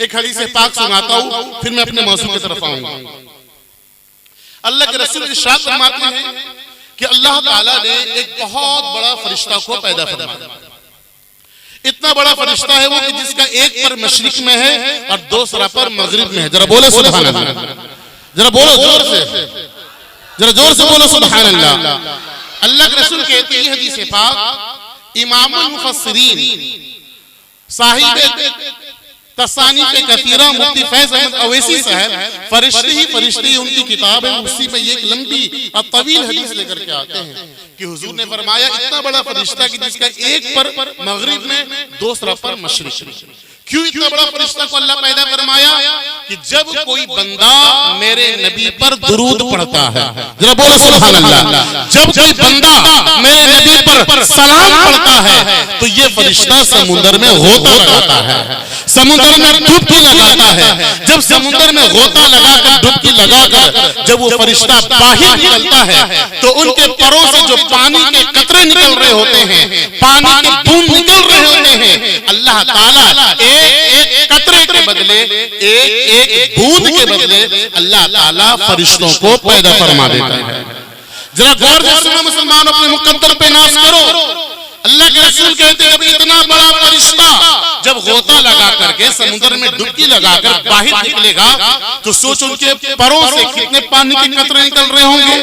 एक हदीस पाक सुनाता हूं, फिर मैं अपने मौजू की तरफ आऊंगा। अल्लाह के रसूल इरशाद फरमाते हैं कि अल्लाह ताला ने एक बहुत बड़ा फरिश्ता को पैदा फरमाया। इतना बड़ा फरिश्ता है वो कि जिसका एक पर मशरिक में है और दूसरा पर मगरिब में है। जरा बोलो सुभान अल्लाह, जरा बोलो जोर से, जरा जोर से बोलो सुभान अल्लाह। अल्लाह के रसूल कहते हैं हदीस पाक, इमामुल मुफस्सिरीन साहिब तसानी पे कतीरा मुफ्ती फैज अहमद अवैसी साहब फरिश्ते ही फरिश्ते उनकी किताब है, उसी में एक लंबी और तवील हदीस लेकर के आते हैं कि हुजूर ने फरमाया इतना बड़ा फरिश्ता कि जिसका एक पर मगरिब में दूसरा पर मशरिक में। क्यों इतना बड़ा फरिश्ता को अल्लाह पैदा फरमाया कि जब कोई बंदा मेरे नबी पर दुरूद पढ़ता है, जरा बोलो सुभान अल्लाह, जब कोई बंदा मेरे नबी पर सलाम पढ़ता है तो ये फरिश्ता समुद्र में गोता लगाता है, समुद्र में डुबकी लगाता है। जब समुद्र में गोता लगाकर डुबकी लगाकर जब वो फरिश्ता बाहर निकलता है तो उनके परों से जो पानी के कतरे निकल रहे होते हैं, पानी के बूंद निकल रहे होते हैं, अल्लाह ताला एक कतरे के बदले एक बूंद के बदले अल्लाह ताला फरिश्तों को पैदा फरमा देता है। जरा गौर से सुनो मुसलमान, अपने मुकद्दर पे नाज करो। अल्लाह के रसूल कहते हैं इतना बड़ा फरिश्ता जब गोता लगा करके समुद्र में डुबकी लगाकर बाहर निकलेगा तो सोच उनके परों से कितने पानी के कतरे निकल रहे होंगे,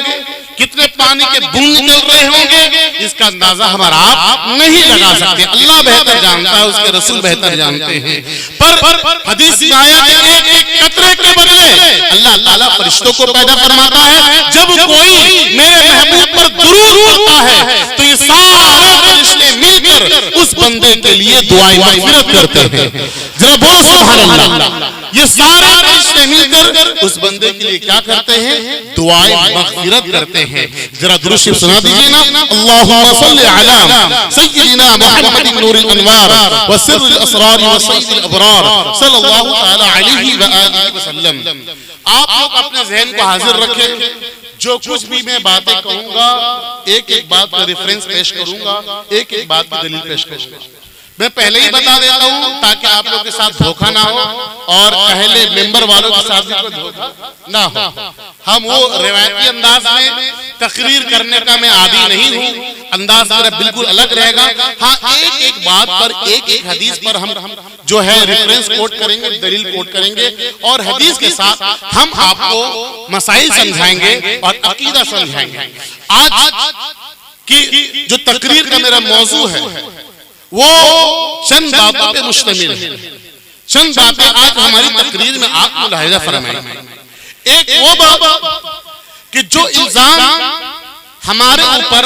कितने पानी के बूंद निकल रहे होंगे, इसका अंदाजा हमारा आप नहीं लगा सकते। अल्लाह बेहतर जानता है, उसके रसूल बेहतर जानते हैं। पर हदीस में आया कि एक कतरे के बदले अल्लाह ताला फरिश्तों को पैदा फरमाता है। जब कोई मेरे महबूब पर दुरूद पढ़ता है तो ये सारे फरिश्ते मिलकर उस बंदे के लिए दुआएं मग़फ़िरत करते हैं। जरा बोलो सुभान अल्लाह, ये सारे फरिश्ते मिलकर उस बंदे के लिए क्या करते हैं? दुआएं मग़फ़िरत करते हैं। जरा दुरूद शरीफ सुना दीजिए ना, अल्लाहुम्मा सल्लि अला सय्यिदिना मुहम्मदिन नूरिल अनवार व सिर्रिल असरार व सय्यिदिल अबरार सल्लल्लाहु तआला अलैहि व आलिहि वसल्लम। आप लोग अपने ज़हन को हाजिर रखें। जो कुछ भी मैं बातें कहूंगा एक एक बात का रेफरेंस पेश करूंगा, एक एक बात की दलील पेश करूंगा। मैं पहले ही बता देता हूं ताकि आप लोगों के साथ धोखा ना हो और पहले मेंबर वालों के साथ भी कोई धोखा ना हो। हम वो रिवायती अंदाज में तकरीर करने का मैं आदी नहीं हूं, अंदाज मेरा बिल्कुल अलग रहेगा। हाँ, एक एक बात पर एक एक हदीस पर हम जो है रेफरेंस कोट करेंगे, दलील कोट करेंगे और हदीस के साथ हम आपको मसाइल समझाएंगे और अकीदा समझाएंगे। आज की जो तकरीर का मेरा मौजू है वो चंद बातों पे मुश्तमिल है। चंद बातें आज हमारी तकरीर में आप मुलाहिजा फरमाएंगे। एक वो बात कि जो इल्जाम हमारे ऊपर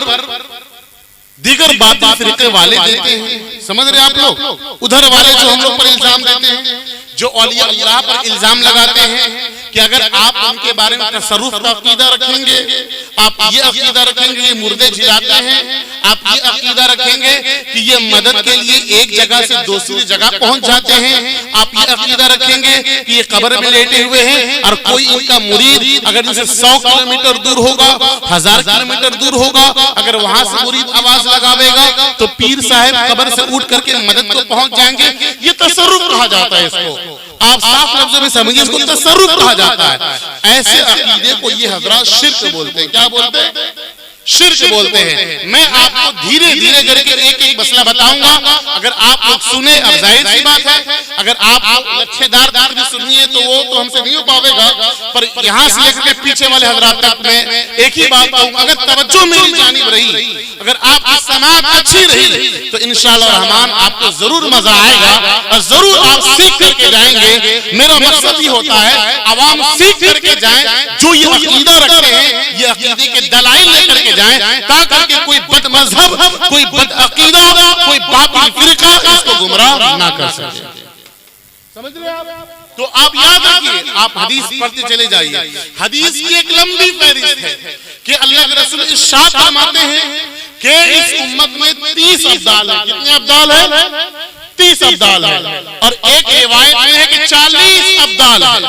दीगर बातें फिरके वाले देते हैं, समझ रहे आप लोग, उधर वाले जो हम लोग पर इल्जाम देते हैं, जो औलिया अल्लाह पर इल्जाम लगाते हैं कि अगर आप उनके बारे में तसर्रुफ का अकीदा रखेंगे, आप ये अकीदा रखेंगे ये मुर्दे जिलाते हैं, आप ये अकीदा रखेंगे कि ये मदद के लिए एक जगह से दूसरी जगह पहुंच जाते हैं, आप ये अकीदा रखेंगे कि ये कब्र में लेटे हुए हैं और कोई इनका मुरीद अगर इनसे 100 किलोमीटर दूर होगा, 1000 किलोमीटर दूर होगा, अगर वहां से मुरीद आवाज लगावेगा तो पीर साहब कब्र से उठ करके मदद को पहुंच जाएंगे। ये तसर्रुफ कहा जाता है, इसको आप साफ लफ्ज़ों में समझिए, इसको तसर्रुफ कहा जाता है। ऐसे अकीदे को ये हज़रात शिर्क बोलते हैं। क्या बोलते हैं? शिर्क बोलते हैं। मैं आपको धीरे धीरे करके एक एक मसला बताऊंगा, अगर आप लोग सुने, अब जाहिर सी बात है अगर आप लच्छेदार तकरीर सुनिए तो वो तो हमसे नहीं हो पाएगा, पर यहाँ से लेकर के पीछे वाले हज़रात तक मैं एक ही बात कहूँगा, अगर तवज्जो मेरी जानिब रही, अगर आपकी समाअत अच्छी रही तो इंशाअल्लाह रहमान आपको जरूर मजा आएगा और जरूर आप सीख करके जाएंगे। मेरा मकसद ही होता है आवाम सीख करके जाए, जो ये अकीदा रखते हैं ये अकीदे के दलाइल लेकर के जाएं, ताकि कोई बद मजहब, कोई बद अकीदा, कोई बातिल फिरका इसको गुमराह ना कर सके। समझ रहे आप? तो आप याद रखिए, आप हदीस पढ़ते चले जाइए। हदीस की एक लंबी फहरिस्त है कि अल्लाह के रसूल इरशाद फरमाते हैं कि इस उम्मत में 30 अब्दाल है। कितने अब्दाल है? 30 अब्दाल है। और एक रिवायत में है कि 40 अब्दाल है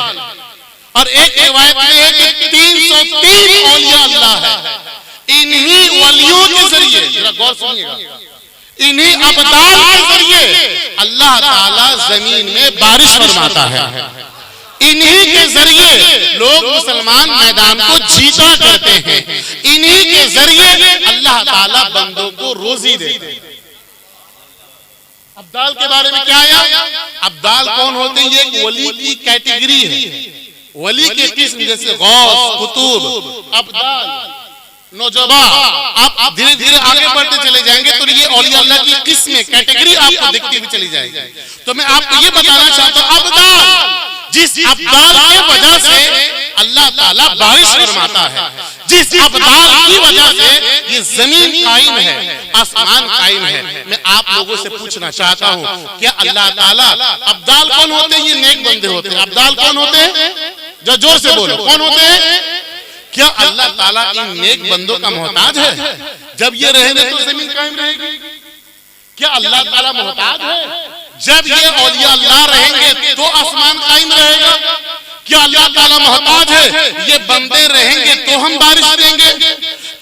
और एक रिवायत में है कि 303 औलिया अल्लाह है। इन्हीं वलियों के जरिए, जरा गौर सुनिएगा, इन्हीं अब्दाल के जरिए अल्लाह ताला जमीन में बारिश फरमाता है। इन्हीं के जरिए लोग मुसलमान मैदान को जीता करते हैं। इन्हीं के जरिए अल्लाह ताला बंदों को रोजी देते हैं। अब्दाल के बारे में क्या आया? अब्दाल कौन होते हैं? ये वली की कैटेगरी है। वली के किस्म जैसे गौस, कुतुब, अब्दाल, नौजबा, आप धीरे धीरे आगे बढ़ते चले जाएंगे तो ये औलिया अल्लाह की किस्म कैटेगरी आपको दिखती हुई चली जाएगी। तो मैं आपको ये बताना चाहता हूँ, अब्दाल, जिस अब्दाल के वजह से अल्लाह ताला बारिश फरमाता है, जिस अब्दाल की वजह से ये जमीन कायम है, आसमान कायम है। मैं आप लोगों से पूछना चाहता हूँ, क्या अल्लाह ताला, अब्दाल कौन होते हैं? ये नेक बंदे होते हैं। अब्दाल कौन होते हैं? जो जोर से बोलो, कौन होते हैं? क्या अल्लाह ताला इन नेक बंदों का मोहताज है? जब ये रहेंगे तो जमीन कायम रहेगी। क्या अल्लाह ताला मोहताज है? जब ये औलिया अल्लाह रहेंगे तो आसमान कायम रहेगा। क्या अल्लाह ताला मोहताज है? ये बंदे रहेंगे तो हम बारिश देंगे।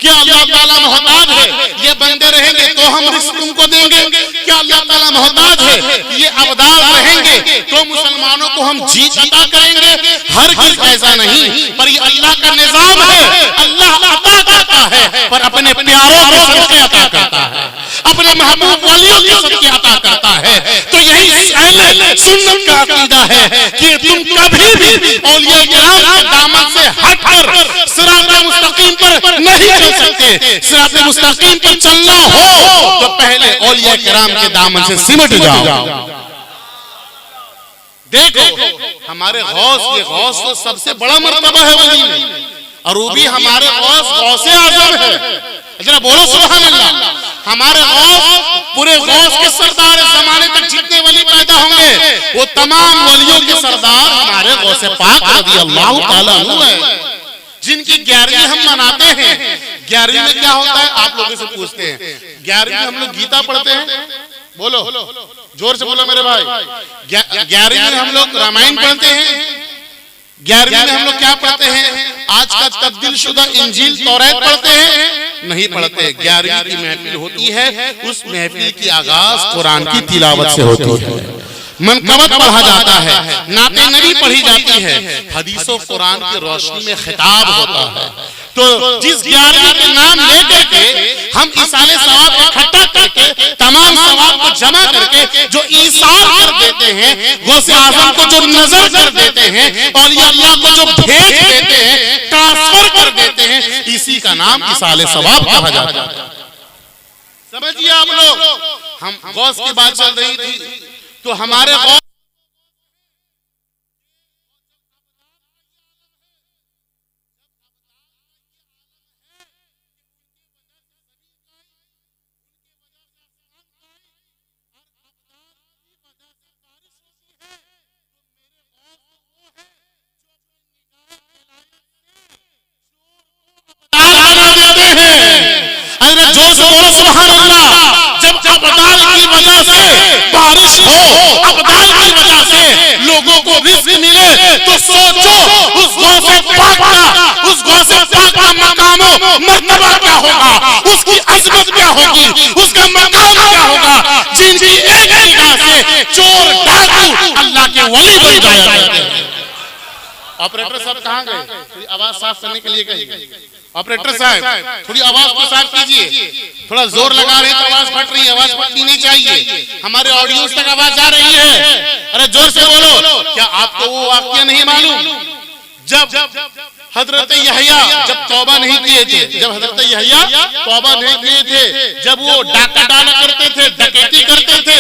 क्या अल्लाह ताला मोहताज है? ये बंदे रहेंगे तो हम रिस्क तुमको देंगे। क्या अल्लाह ताला मोहताज है? ये अब्दाल रहेंगे तो मुसलमानों को हम जीत अता करेंगे? हर किस ऐसा नहीं, पर ये अल्लाह का निजाम है। अल्लाह अता करता है पर अपने प्यारों के सदके अता करता है, अपने महबूब वलियों के सदके अता करता है। तो यही अहले सुन्नत का अकीदा है कि तुम कभी भी औलिया किराम के दामन से हटकर सिरात मुस्तकीम पर नहीं चल सकते। सिरात मुस्तकीम पर चलना हो तो पहले औलिया किराम के दामन से सिमट जाओ। देखो हमारे गौस, ये गौस तो सबसे बड़ा मर्तबा है वली में, और वो भी हमारे गौस गौसे आजम है। जरा बोलो सुभान अल्लाह। हमारे गौस पूरे गौस के सरदार, जमाने तक जितने वली पैदा होंगे वो तमाम वलियों के सरदार हमारे गौसे पाक रज़ियल्लाहु ताला अन्हु है, जिनकी 11वीं हम मनाते हैं। 11वीं में क्या होता है? आप लोगों से पूछते हैं। 11वीं में हम लोग गीता पढ़ते हैं। बोलो जोर से बोलो मेरे भाई। 11वीं में हम लोग रामायण पढ़ते हैं। 11वीं में हम लोग क्या पढ़ते हैं? आज का तब्दील शुदा इंजील तौरात पढ़ते हैं? नहीं पढ़ते। 11वीं की महफिल होती है, उस महफिल की आगाज कुरान की तिलावत से होती है, मनकबत पढ़ा जाता है, नाते नबी पढ़ी जाती है, हदीसों कुरान की रोशनी में खिताब होता है। तो जिस 11वीं के नाम लेकर के हम इसाले सवाब इकट्ठा करके तमाम सवाब को जमा करके जो ईसार कर देते हैं, गौसे आजम को जो नजर कर देते हैं, और ये अल्लाह को जो भेज देते हैं, ट्रांसफर कर देते हैं, इसी का नाम इसाले सवाब कहा जाता है। समझिए आप लोग, हम गौस की बात चल रही थी तो हमारे गौस जोर से बोलो सुभान अल्लाह। जब अब्दाल की वजह से बारिश हो, अब्दाल की वजह से लोगों को रिस्क मिले, तो सोचो उस गौसे पाक का, उस गौसे पाक का मकामो मर्तबा क्या होगा, उसकी अजमत क्या होगी, उसका मकाम क्या होगा, जिनकी एक निगाह से चोर डाकू अल्लाह के वली बन जाएंगे। ऑपरेटर साहब कहाँ गए? थोड़ी आवाज साफ करने के लिए कहिए। ऑपरेटर साहब थोड़ी आवाज को साफ कीजिए, थोड़ा जोर लगा रहे हैं तो आवाज फट रही है, आवाज फटनी नहीं चाहिए, हमारे ऑडियंस तक आवाज जा रही है। अरे जोर से बोलो। क्या आपको वो वाकया नहीं मालूम जब हजरत यहया जब तौबा नहीं किए थे, जब हजरत यहया तौबा नहीं किए थे, जब वो डाका डाला करते थे, डकैती करते थे,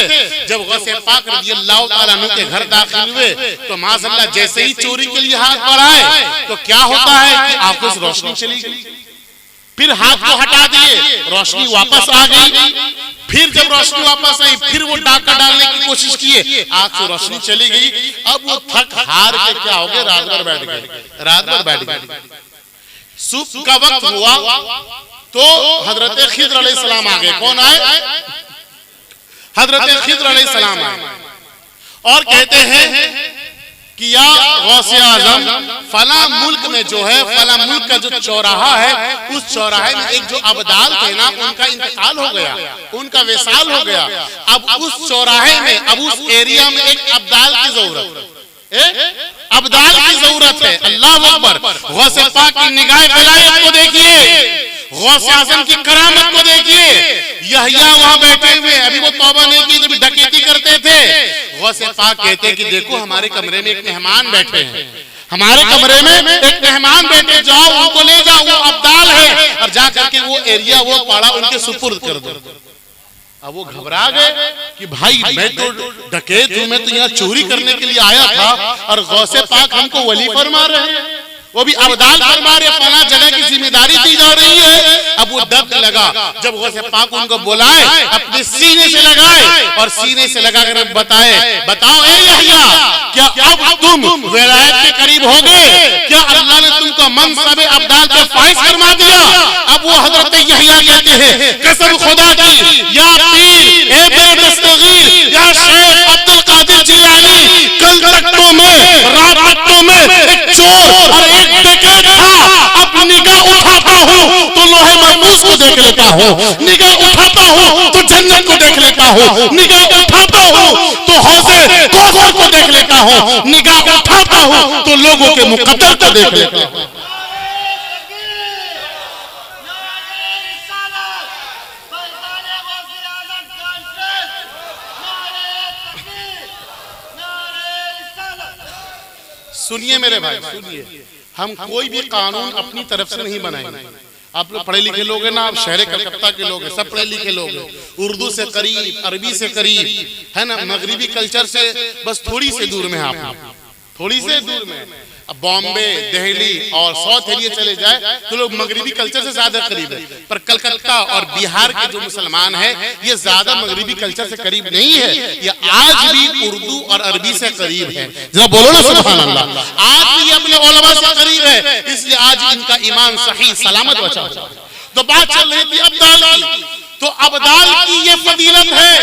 जब गौसे पाक रज़ियल्लाहु ताला अन्हु के घर दाखिल हुए तो माशाअल्लाह जैसे ही चोरी के लिए हाथ बढ़ाए तो क्या होता है कि आंखों से रोशनी चली गई, फिर हाथ को हटा दिए, रोशनी वापस आ गई, फिर जब रोशनी वापस आई फिर वो डाका डालने की कोशिश किए, आंख से रोशनी चली गई। अब वो थक हार के क्या हो गए, रात भर बैठ गए, रात भर बैठ गए। सुबह का वक्त हुआ तो हजरत खिद्र अलैहिस्सलाम आ गए। कौन आए? हजरत खिद्र अलैहिस्सलाम आए और कहते हैं कि या गौसे आजम फला मुल्क में जो है, फला मुल्क का जो चौराहा है, उस चौराहे में एक जो अब्दाल थे ना, उनका इंतकाल हो गया, उनका विसाल हो गया। अब उस चौराहे में, अब उस एरिया में एक अब्दाल की जरूरत है, अब्दाल की जरूरत है। अल्लाह अकबर। गौसे पाक की निगाह विलायत को देखिए, गौसे आजम की करामत को देखिए। यहया वहां बैठे हुए, अभी वो तौबा नहीं की, जब डकैती करते थे, गौसे पाक कहते हैं कि देखो हमारे कमरे में एक मेहमान बैठे हैं, हमारे कमरे में एक मेहमान बैठे, जाओ उनको ले जाओ, वो अब्दाल है, और जा करके वो एरिया, वो पाड़ा उनके सुपुर्द कर दो। अब वो घबरा गए कि भाई मैं तो डकैत हूं, मैं तो यहाँ चोरी करने के लिए आया था, और गौसे पाक हमको वली फरमा रहे हैं, वो भी अब्दाल फरमा रहे, फला जगह की जिम्मेदारी दी जा रही है। अब वो डर लगा, जब गौसे पाक उनको बुलाए, अपने सीने से लगाए और सीने से लगाकर बताए, बताओ ए यहया, क्या अब तुम विलायत के करीब हो गए? क्या अल्लाह ने तुमको मनसब अब्दाल पे फाइज फरमा दिया? अब वो हजरत यहया कहते हैं, कसम खुदा की, या पीर ए बेदस्तगीर, या शेख अब्दुल कादिर जिलानी, कल तख्तों में, रात तख्तों में एक चोर और एक डकैत था। अब निगाह उठाता हूँ तो लोहे महफूज को देख लेता हूँ, निगाह उठाता हूँ तो जन्नत को देख लेता हूँ, निगाह उठाता हूँ तो हौज़े कौसर को देख लेता हूँ, निगाह उठाता हूँ तो लोगों के मुकद्दर को देख लेता हूँ। सुनिए मेरे भाई, सुनिए, हम कोई भी कानून अपनी तरफ से नहीं बनाएंगे। आप लोग पढ़े लिखे लोग हैं ना, आप शहर कलकत्ता के लोग हैं, सब पढ़े लिखे लोग हैं, उर्दू से करीब, अरबी से करीब है ना, मगरिबी कल्चर से बस थोड़ी से दूर में है, आप थोड़ी से दूर में। अब बॉम्बे, दिल्ली और साउथ एरिया चले जाए तो लोग मगरिबी कल्चर से ज्यादा करीब है, पर कलकत्ता और बिहार के जो मुसलमान हैं ये ज्यादा मगरिबी कल्चर से करीब नहीं है, ये आज भी उर्दू और अरबी से करीब है। जरा बोलो ना सुभान अल्लाह। आज भी ये अपने उलमा से करीब है, इसलिए आज इनका ईमान सही सलामत बचा। तो बात चल रही थी अब्दाल की, तो अब्दाल की ये फजीलत है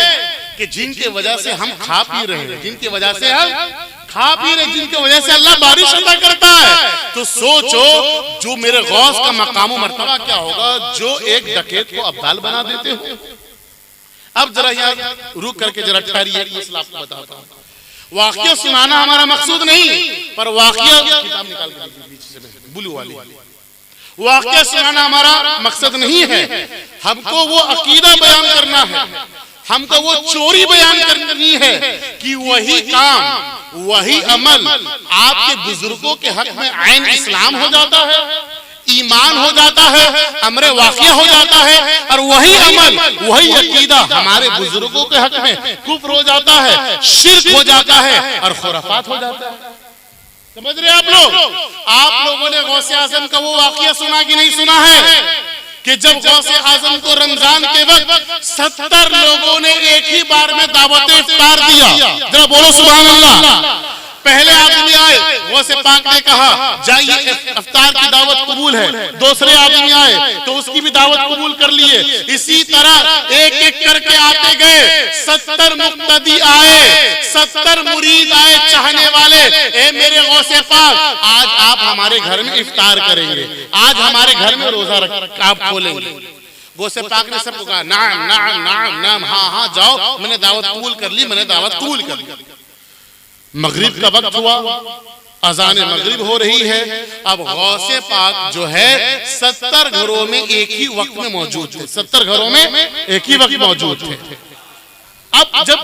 कि जिनके वजह से हम खा पी रहे हैं, जिनके वजह से हम खा पी रहे, जिनके वजह से अल्लाह बारिश अता करता है। तो सोचो जो मेरे गौस का मकाम मर्तबा क्या होगा जो एक डकैत को अब्दाल बना देते हो। अब जरा यहाँ रुक करके जरा ठहरिए, एक मसला आपको बताता हूँ। वाक़या सुनाना हमारा मकसूद नहीं, पर वाक़या किताब निकाल के बीच से ब्लू वाली, वाक़या सुनाना हमारा मकसद नहीं है। हमको वो अकीदा बयान करना है, हमको वो चोरी बयान करनी है कि वही काम, वही अमल आपके बुजुर्गों के हक में आइन इस्लाम हो जाता है, ईमान हो जाता है, अमरे वाक़िया हो जाता है, और वही अमल, वही अकीदा हमारे बुजुर्गों के हक में कुफ्र हो जाता है, शिर्क हो जाता है और खुराफात हो जाता है। समझ रहे आप लोग? आप लोगों ने गौसे आजम का वो वाक़िया सुना कि नहीं सुना है कि जब गौसे आजम को रमजान के वक्त 70 लोगों ने एक ही बार में दावत इफ्तार दिया। जरा बोलो सुभान अल्लाह। पहले आदमी आए, गौसे पाक ने कहा जाइए इफ्तार की दावत कबूल है। दूसरे आदमी आए तो उसकी भी दावत कबूल कर लिए। इसी तरह एक एक करके आते गए, 70 मुक्तदी आए, 70 मुरीद आए चाहने वाले। ए मेरे गौसे पाक, आज आप हमारे घर में इफ्तार करेंगे, आज हमारे घर में रोजा आप खोलेंगे। गौसे पाक ने सबको कहा नाम नाम नाम नाम, हाँ हाँ जाओ, मैंने दावत कबूल कर ली, मैंने दावत कबूल कर ली। मगरिब का वक्त हुआ, अजान मगरिब हो रही है। अब गौसे पाक जो है 70 घरों में एक ही वक्त में मौजूद थे, 70 घरों में एक ही वक्त मौजूद थे। अब जब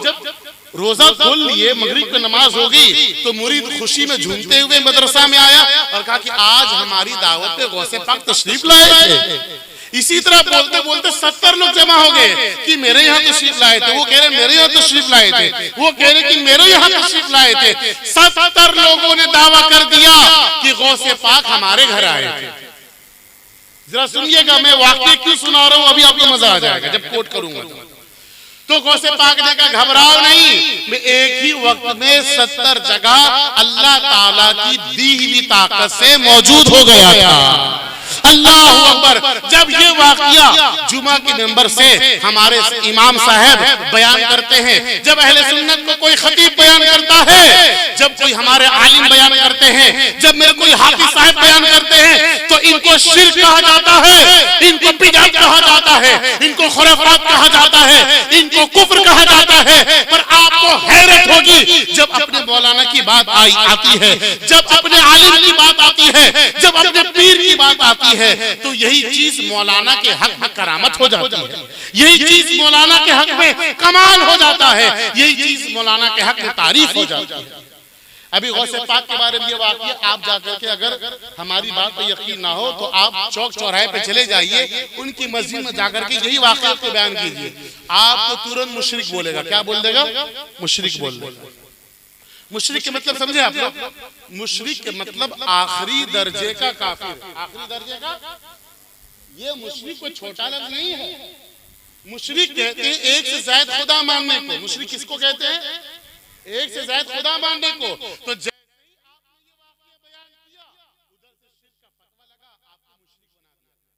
रोजा खोल लिए, मगरिब की नमाज हो गई, तो मुरीद खुशी में झूमते हुए मदरसा में आया और कहा कि आज हमारी दावत पे गौसे पाक तशरीफ लाए थे। इसी तरह बोलते बोलते 70 लोग जमा हो गए कि मेरे यहाँ तशरीफ लाए थे, वो कह रहे मेरे यहाँ तशरीफ लाए थे, वो कह रहे कि मेरे यहाँ तशरीफ लाए थे। 70 लोगों ने दावा कर दिया कि गौसे पाक हमारे घर आए थे। जरा सुनिएगा, मैं वाकई क्यों सुना रहा हूँ, अभी आपको मजा आ जाएगा जब कोट करूंगा। तो गौसे पाक ने कहा घबराओ नहीं, मैं एक ही वक्त में 70 जगह अल्लाह ताला की दी हुई ताकत से मौजूद हो गया था। अल्लाहू अकबर। जब ये वाकया जुमा के मेंबर से हमारे इमाम साहब बयान करते हैं, जब अहले सुन्नत को कोई खतीब बयान करता है, जब कोई हमारे आलिम बयान करते हैं, जब मेरे कोई हाफिज साहब बयान करते हैं, तो इनको शिर्क कहा जाता है, इनको बिदअत कहा जाता है, इनको खुराफात कहा जाता है, इनको कुफ्र कहा जाता है। पर आपको हैरत होगी जब अपने मौलाना की बात आती है, जब अपने आलिम की बात आती है, जब अपने पीर की बात आती है, तो यही चीज मौलाना के हक में करामत हो जाती है, यही चीज मौलाना के हक में कमाल हो जाता है, यही चीज मौलाना के हक में तारीफ हो जाती है। अभी गौसे पाक के बारे में ये वाकया आप जाकर के अगर हमारी बात पे यकीन ना हो तो आप चौक चौराहे पे चले जाइए, उनकी मस्जिद में जाकर के यही वाकया को बयान कीजिए, आपको तुरंत मुशरिक बोलेगा। क्या बोल देगा? मुशरिक बोल देगा। मुशरिक के मतलब समझे आप लोग? मुशरिक के मतलब आखिरी दर्जे का काफिर, आखिरी दर्जे का। ये मुशरिक कोई छोटा लफ्ज नहीं है। मुशरिक कहते हैं एक से ज्यादा खुदा मानने को। मुशरिक किसको कहते हैं? एक से ज्यादा खुदा मानने को। तो जैसे ही आपने ये वाकया बयान किया, उधर से शिर्क का फतवा लगा, आपको मुशरिक बना दिया।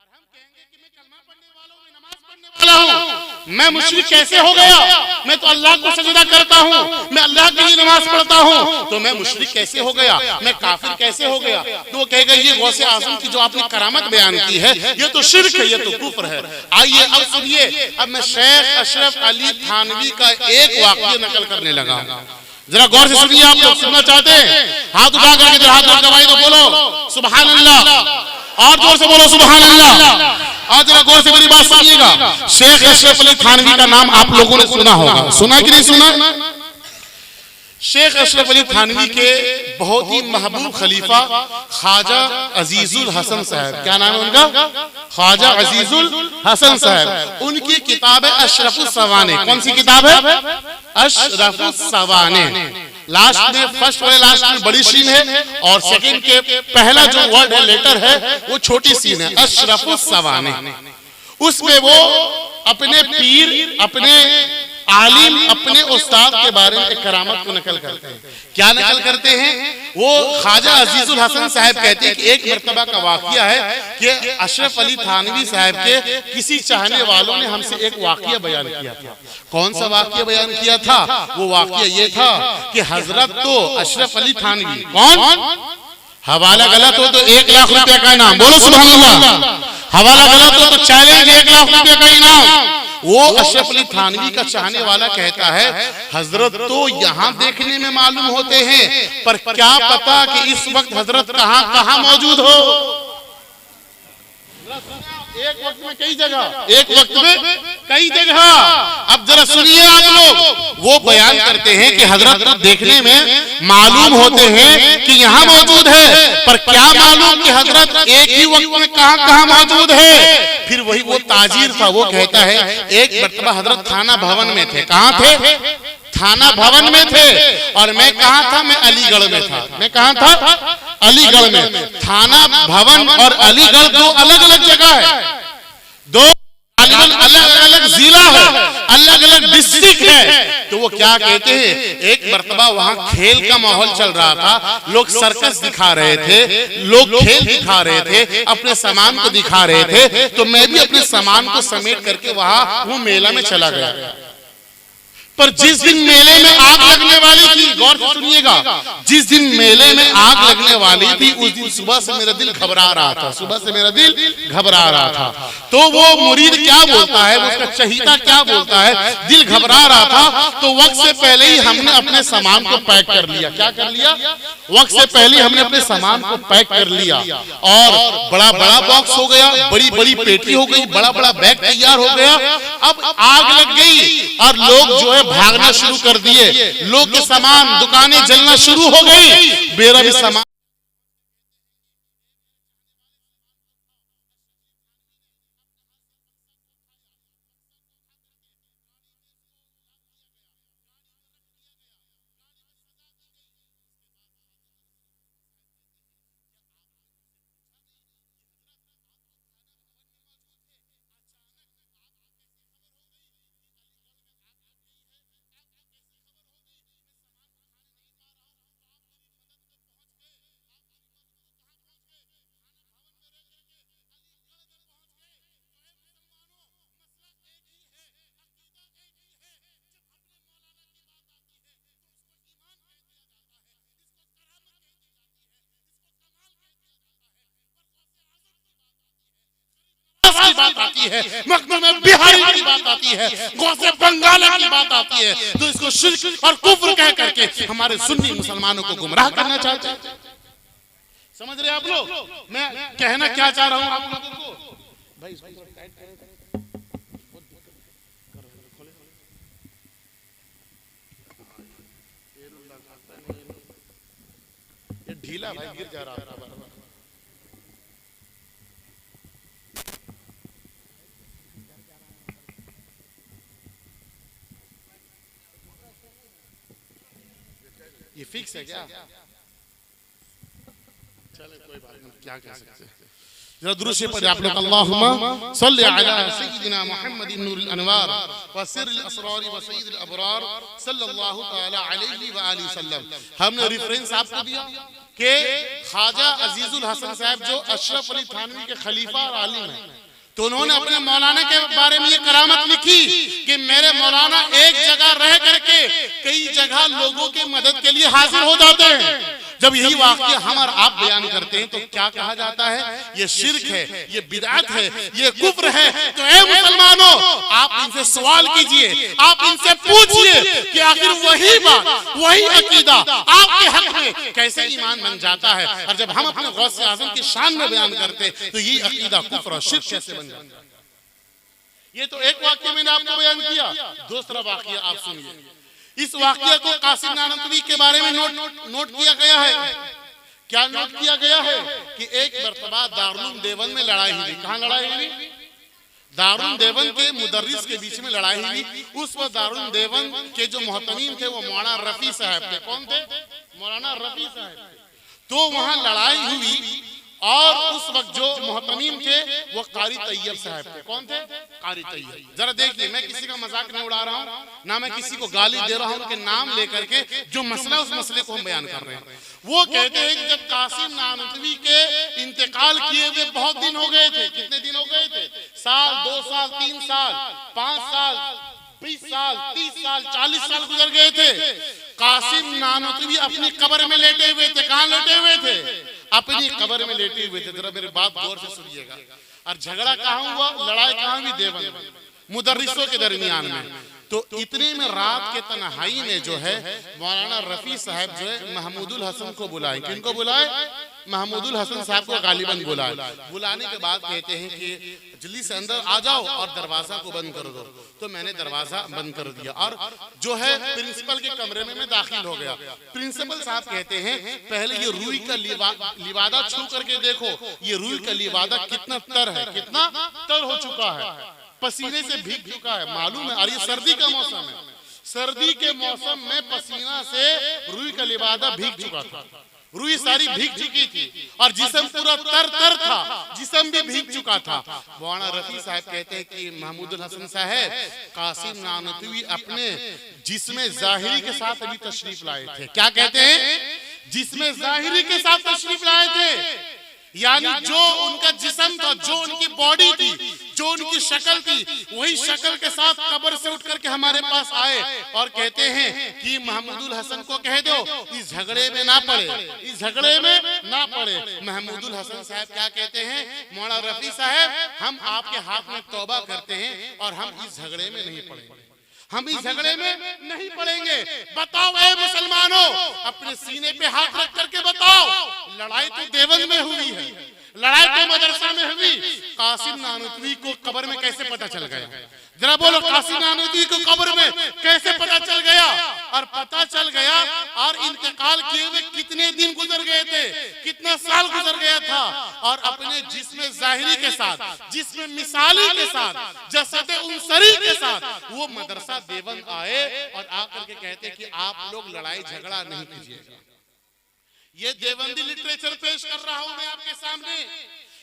और हम कहेंगे कि मैं कलमा पढ़ने वाला हूं, मैं नमाज पढ़ने वाला हूं, मैं मुशरिक कैसे हो गया? मैं तो अल्लाह को सजदा करता हूं, मैं अल्लाह के लिए नमाज पढ़ता हूं, तो मैं मुशरिक कैसे हो गया? मैं काफिर कैसे हो गया? तो वो कहेगा ये गौसे आजम की जो आपने करामत बयान की है, ये तो शिर्क है, ये तो कुफ्र है। आइए अब सुनिए, अब मैं शेख अशरफ अली थानवी का एक वाकया नकल करने लगा। जरा गौर से सुनिए, आप लोग सुनना चाहते हैं? हाथ उठा करके हाथ जोड़ के भाई तो बोलो सुभान अल्लाह, और जोर से बोलो सुभान अल्लाह। और जरा गौर से मेरी बात सुनिएगा। शेख अशरफ अली थानवी का नाम आप लोगों ने सुना होगा, सुना कि नहीं सुना? शेख अशरफ अली थानवी के बहुत ही महबूब खलीफा ख्वाजा अजीजुल हसन साहब, क्या नाम है उनका? ख्वाजा अजीजुल हसन साहब। उनकी किताब है अशरफुस सवाने। कौन सी किताब है? अशरफुस सवाने। लास्ट में, फर्स्ट वाले लास्ट में बड़ी सीन है, और सेकंड के पहला जो वर्ड है, लेटर है, वो छोटी सीन है, अशरफुस सवाने। उसमें वो अपने पीर, अपने आलिम, अपने उस्ताद के बारे में एक करामत को नकल करते हैं। क्या नकल करते हैं? वो ख्वाजा अजीजुल हसन साहब कहते हैं कि एक मर्तबा का वाकया है कि अशरफ अली थानवी साहब के किसी चाहने वालों ने हमसे एक वाकया बयान किया था। कौन सा वाकया बयान किया था? वो वाकया ये था कि हजरत तो अशरफ अली थानवी, कौन? हवाला गलत हो तो 1 लाख रुपए का इनाम, बोलो सुभान अल्लाह। हवाला गलत हो तो चैलेंज 1 लाख रुपए का इनाम। वो अशरफ अली थानवी का चाहने वाला कहता है हजरत तो यहाँ देखने में मालूम होते हैं, पर क्या पता कि इस वक्त हजरत कहाँ कहाँ मौजूद हो। एक वक्त में कई जगह, एक वक्त में कई जगह। अब जरा सुनिए आप लोग, वो बयान करते हैं कि हजरत तो देखने में मालूम होते हैं कि यहाँ मौजूद है, पर क्या मालूम कि हजरत एक ही वक्त में कहाँ कहाँ मौजूद है। फिर वही वो ताजीर था, वो कहता है एक मर्तबा हजरत थाना भवन में थे। कहाँ थे? थाना भवन में थे। और मैं कहाँ था? मैं अलीगढ़ में था। मैं कहाँ था? अलीगढ़ में। थाना भवन और अलीगढ़ दो अलग अलग जगह है, दो अलग अलग जिला है, अलग अलग डिस्ट्रिक्ट है। तो वो क्या कहते हैं, एक मर्तबा वहाँ खेल का माहौल चल रहा था, लोग सर्कस दिखा रहे थे, लोग खेल दिखा रहे थे, अपने सामान को दिखा रहे थे। तो मैं भी अपने सामान को समेट करके वहाँ वो मेला में चला गया। पर जिस दिन मेले में आग लगने वाली थी, गौर से सुनिएगा, जिस दिन मेले में आग लगने वाली थी उस दिन सुबह से मेरा दिल घबरा रहा था, सुबह से मेरा दिल घबरा रहा था। तो वो मुरीद क्या बोलता है, उसका चहीता क्या बोलता है, दिल घबरा रहा था, तो वक्त से पहले ही हमने अपने सामान को पैक कर लिया। क्या कर लिया? वक्त से पहले हमने अपने सामान को पैक कर लिया, और बड़ा बड़ा बॉक्स हो गया, बड़ी बड़ी पेटी हो गई, बड़ा बड़ा बैग तैयार हो गया। अब आग लग गई और लोग जो है भागना शुरू कर दिए, लोग के सामान, दुकानें जलना शुरू हो गई, मेरा भी सामान बात आती है, मखदूम बिहारी की बात आती है, गौसे बंगाला की बात आती है, तो इसको शिर्क और कुफ्र कह करके हमारे सुन्नी मुसलमानों को गुमराह करना चाहते हैं। समझ रहे आप लोग मैं कहना क्या चाह रहा हूं आप लोगों को? भाई ये ढीला भाई गिर जा रहा है। ये फिक्स है क्या? चले कोई बात नहीं, क्या कह सकते हैं। जरा दुरूद शरीफ पढ़िए आप लोग। अल्लाहुम्मा सल्लि अला सय्यिदिना मुहम्मदिन नूरुल अनवार व सिर्रिल असरार व सय्यिदिल अबरार सल्लल्लाहु तआला अलैहि व आलिहि वसल्लम। हमने रेफरेंस आपको दिया कि ख्वाजा अजीजुल हसन साहब जो अशरफ अली थानवी के खलीफा और आलिम हैं, तो उन्होंने अपने मौलाना के बारे में ये करामत लिखी कि मेरे मौलाना एक जगह रह करके कई जगह लोगों की मदद के लिए हाजिर हो जाते हैं। जब यही वाकया हम और आप बयान करते हैं तो क्या कहा जाता है? ये शिर्क है, ये बिदअत है, ये कुफ्र है। तो ऐ मुसलमानों, आप इनसे सवाल कीजिए, आप इनसे पूछिए कि आखिर वही बात, वही अकीदा आपके हक में कैसे ईमान बन जाता है। और जब हम अपने गौसे आज़म की शान में बयान करते हैं तो ये अकीदा कुफ्र और शिर्क कैसे बन जाता है। ये तो एक वाकया मैंने आपको बयान किया। दूसरा वाकया आप सुनिए। इस वाकया को कासिम नानवी के बारे में नोट किया गया है। क्या नोट किया गया है कि एक मर्तबा दारुल देवबंद में लड़ाई हुई। कहां लड़ाई हुई? दारुल देवबंद के मुदर्रिस के बीच में लड़ाई हुई। उस वक्त दारुल देवबंद के जो मोहतमीम थे वो मौलाना रफी साहब थे। कौन थे? मौलाना रफी साहब। तो वहां लड़ाई हुई और उस वक्त जो मोहतमीम थे वो कारी तैयब साहब थे। कौन थे? कारी तैयब। जरा देखिए, मैं किसी का मजाक नहीं उड़ा रहा हूँ, ना मैं किसी को गाली दे रहा हूँ, उनके नाम लेकर के जो मसला उस मसले को हम बयान कर रहे हैं। वो कहते हैं कि जब कासिम नानवी के इंतकाल किए हुए बहुत दिन हो गए थे। कितने दिन हो गए थे? साल, 2 साल, 3 साल, 5 साल, 20 साल, 30 साल, 40 साल गुजर गए थे। कासिम नानवी अपनी कब्र में लेटे हुए थे। कहां लेटे हुए थे? अपनी कब्र में लेटे हुए थे। जरा मेरी बात गौर से सुनिएगा। और झगड़ा कहां हुआ? लड़ाई कहां हुई? देवबंद मुदर्रिसों के दरमियान में। तो इतने में रात के तन्हाई में जो है मौलाना रफी साहब जो है महमूदुल हसन को बुलाए। किनको बुलाए? महमूदुल हसन साहब को गालिबन बुलाए। बुलाने के बाद कहते हैं कि जल्दी से अंदर आ जाओ और दरवाजा को बंद कर दो। तो मैंने दरवाजा बंद कर दिया और जो है प्रिंसिपल के कमरे में मैं दाखिल हो गया। प्रिंसिपल साहब कहते हैं पहले ये रूई का लिवादा छू करके देखो, ये रूई का लिवादा कितना तर है, कितना तर हो चुका है, पसीने से भीग चुका है। मालूम है? और ये सर्दी का मौसम है। सर्दी के मौसम में पसीना से रूई का लिवादा भीग चुका था। रूई सारी भीग चुकी थी और जिस्म पूरा तर था, जिस्म भी भीग चुका था। मौलाना रफी साहब कहते हैं कि महमूदुल हसन साहब कासिम नानवी अपने जिस्म ज़ाहिरी के साथ अभी तशरीफ लाए थे। क्या कहते हैं? जिस्म ज़ाहिरी के साथ तशरीफ लाए थे, यानी जो उनका जिस्म था, जो उनकी बॉडी थी, जो उनकी शक्ल थी, वही शक्ल के साथ कब्र से उठ करके हमारे पास आए और कहते हैं कि महमूदुल हसन को कह दो इस झगड़े में ना पड़े, इस झगड़े में ना पड़े। महमूदुल हसन साहब क्या कहते हैं? मौलाना रफी साहब, हम आपके हाथ में तौबा करते हैं और हम इस झगड़े में नहीं पड़ेंगे, हम इस झगड़े में नहीं पड़ेंगे। बताओ ऐ मुसलमानों, अपने सीने पे हाथ रख करके बताओ, लड़ाई तो देवबंद में हुई है, लड़ाई तो मदरसा में हुई। कासिम नानवी को कब्र में कैसे पता चल गया? जरा बोलो, कासिम नानवी को कब्र में कैसे पता चल गया? और पता चल गया और इंतकाल किए हुए कितने दिन गुजर गए थे, कितना साल गुजर गया था। और अपने जिस्म ज़ाहिरी के साथ, जिस्म मिसाली के साथ, जसद उनसरी के साथ वो मदरसा देवबंद आए और आकर के कहते कि आप लोग लड़ाई झगड़ा नहीं कीजिएगा। ये देवबंदी लिटरेचर पेश कर रहा हूं मैं आपके सामने।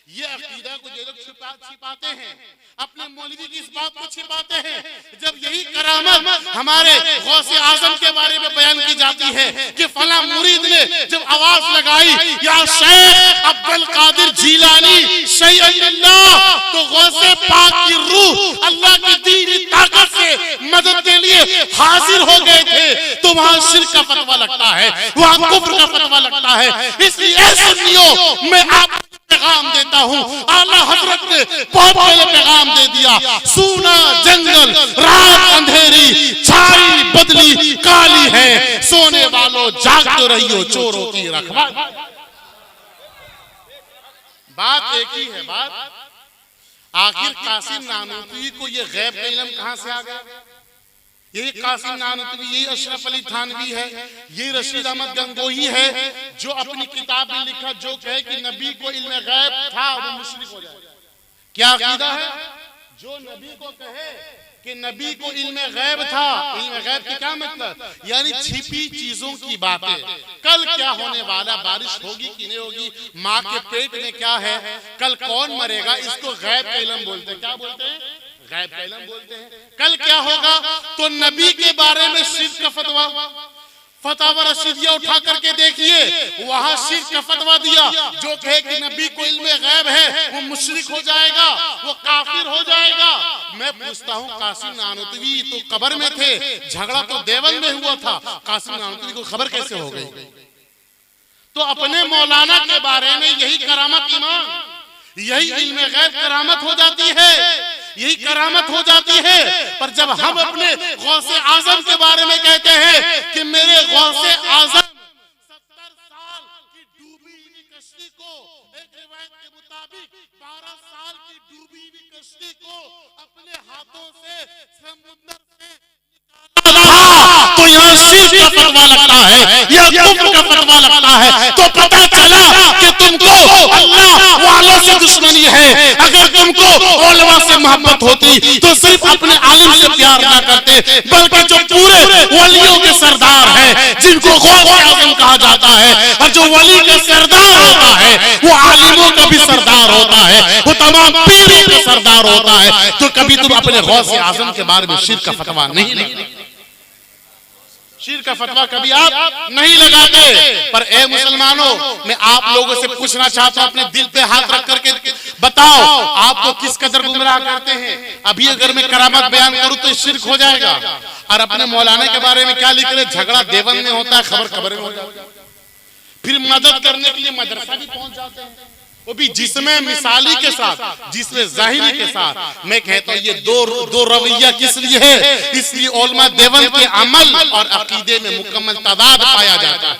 ये अकीदा को जो लोग छिपाते हैं, अपने मौलवी की इस बात को छिपाते हैं, जब यही करामत हमारे गौसे आजम के बारे में बयान की जाती है कि फला मुरीद ने जब आवाज लगाई या शेख अब्दुल कादिर जीलानी शैअल्लाह, तो गौसे पाक की रूह अल्लाह की दीनी ताकत से मदद के लिए हाजिर हो गए थे। तो वहां शिर्क का फतवा लगता है, वहां कुफ्र का फतवा लगता है। इसलिए सुन्नियों, मैं आप पैगाम देता हूँ। आला हजरत ने बहुत पहले पैगाम दे दिया, सूना जंगल, रात अंधेरी, छाई बदली काली है, सोने वालों जागते रहियो चोरों की रखवाली। बात एक ही है। बात आखिर कासिम नानूतवी को ये गैब का इल्म कहां से आ गया? यही कासिम नानूतवी, यही अशरफ अली थानवी है, यही रशीद अहमद गंगोही है जो अपनी किताब में लिखा, जो कहे कि नबी को इल्म गैब था वो मुशरिक हो जाए। क्या अकीदा है? जो नबी को कहे कि नबी को इल्म गैब था, इल्म गैब की क्या मतलब? यानी छिपी चीजों की बातें, कल क्या होने वाला, बारिश होगी कि नहीं होगी, माँ के पेट में क्या है, कल कौन मरेगा, इसको गैब का इल्म बोलते हैं। क्या बोलते हैं? गैब का इल्म बोलते हैं। कल क्या होगा, तो नबी के बारे में शिर्क का फतवा, फतवा रशीदिया उठा करके देखिए, वहां शिर्क का फतवा दिया, जो कहे कि नबी को इल्म गैब है वो मुशरिक हो जाएगा, वो काफिर हो जाएगा। मैं पूछता हूँ, कासिम नानूतवी तो कब्र में थे, झगड़ा तो देवल में हुआ था, कासिम नानूतवी को खबर कैसे हो गई? तो अपने मौलाना के बारे में यही करामत ईमान, यही इल्म गैब करामत हो जाती है, यही करामत हो जाती है। पर जब हम अपने गौसे आजम के बारे में कहते हैं कि मेरे गौसे आजम 70 साल की डूबी हुई कश्ती को, एक रिवायत के मुताबिक 12 साल की डूबी हुई कश्ती को अपने हाथों से समुद्र से तो यहाँ शिर्क का फतवा लगता है, यह कुफ्र का फतवा लगता है। तो पता चला कि तुमको अल्लाह वालों से दुश्मनी है। अगर तुमको उलमा से मोहब्बत होती तो सिर्फ अपने आलिम से प्यार ना करते, बल्कि जो पूरे वलियों के सरदार हैं, जिनको गौसे आज़म कहा जाता है, और जो वली का सरदार होता है वो आलिमों का भी सरदार होता है, वो तमाम पीरों का सरदार होता है। तो कभी तुम अपने गौसे आज़म के बारे में शिर्क का फतवा नहीं लगाते, शिर्क का फतवा कभी आप नहीं लगाते। पर ए मुसलमानों, मैं आप लोगों से पूछना चाहता हूं, अपने दिल पे हाथ रख करके बताओ, आप तो किस कदर गुमराह करते हैं? अभी अगर मैं करामत बयान करूं तो शिर्क हो जाएगा। और अपने मौलाना के बारे में क्या लिख रहे? झगड़ा देवल में होता है, खबर खबर में हो जाता है। फिर मदद करने के लिए मदरसा भी पहुंच जाते हैं, वो भी जिसमें मिसाली के साथ, जिसमें जाहिरी के साथ। मैं कहता हूँ ये दो रवैया किस लिए है? इसलिए उलमा देवबंद के अमल और अकीदे में मुकम्मल तदाद पाया जाता है।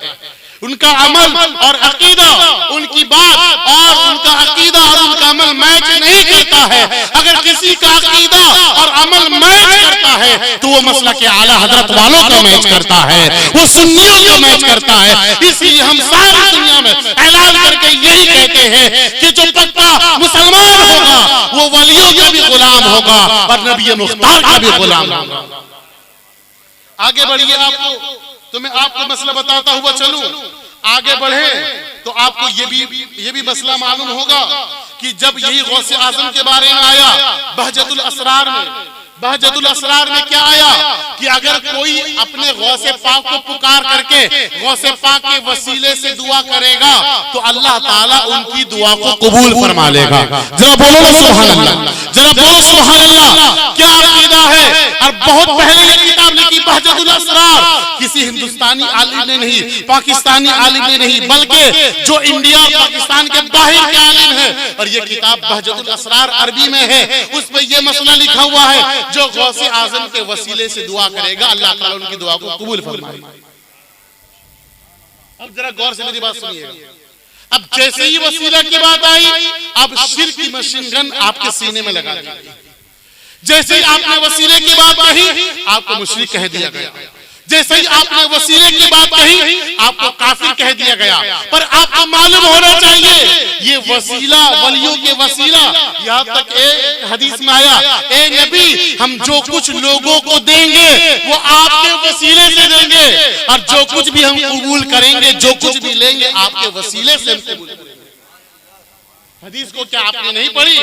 उनका अमल और अकीदा, उनकी बात और उनका अकीदा और उनका अमल मैच नहीं करता है। अगर किसी का अकीदा और अमल मैच करता है तो वो मसला के आला हजरत वालों का मैच करता है, वो सुन्नियों का मैच करता है। इसलिए हम सारी दुनिया में ऐलान करके यही कहते हैं कि जो पक्का मुसलमान होगा वो वलियों का भी गुलाम होगा और नबी मुख्तार का भी गुलाम होगा। आगे बढ़िए, आपको तो मैं आपको मसला बताता हुआ चलूं। आगे बढ़े तो आपको ये भी मसला मालूम होगा कि जब यही गौसे आजम के बारे में आया बहजतुल असरार में क्या आया कि अगर कोई अपने गौसे पाक को पुकार करके गौसे पाक के वसीले से दुआ करेगा तो अल्लाह ताला उनकी दुआ को कबूल फरमा लेगा। जरा बोलो ना सुभान अल्लाह, जरा बोलो सुभान अल्लाह। क्या अकीदा है? और बहुत पहले ये किताब लिखी बहजतुल असरार, किसी हिंदुस्तानी आलिम ने नहीं, पाकिस्तानी आलिम ने नहीं, बल्कि जो इंडिया पाकिस्तान के बाहर के आलिम है। और ये किताब बहजतुल असरार अरबी में है, उसमें ये मसला लिखा हुआ है, जो गौसे आजम के वसीले से दुआ करेगा अल्लाह ताला उनकी दुआ को कबूल फरमाएगा। अब जरा गौर से मेरी बात सुनिएगा। अब जैसे ही वसीला की बात आई, अब शिर्क की मशीन गन आपके सीने में लगा दी। जैसे ही आपने वसीले की बात कही आपको मुशरिक कह दिया गया, जैसे ही आपने वसीले की बात कही आपको काफिर कह दिया गया। पर आपको मालूम होना चाहिए ये वसीला, वलियों के वसीला, यहाँ तक एक हदीस में आया, ए नबी हम जो कुछ लोगों को देंगे वो आपके वसीले से देंगे, और जो कुछ भी हम कबूल करेंगे, जो कुछ भी लेंगे आपके वसीले से हम कबूल करेंगे। हदीस को क्या आपने नहीं पढ़ी?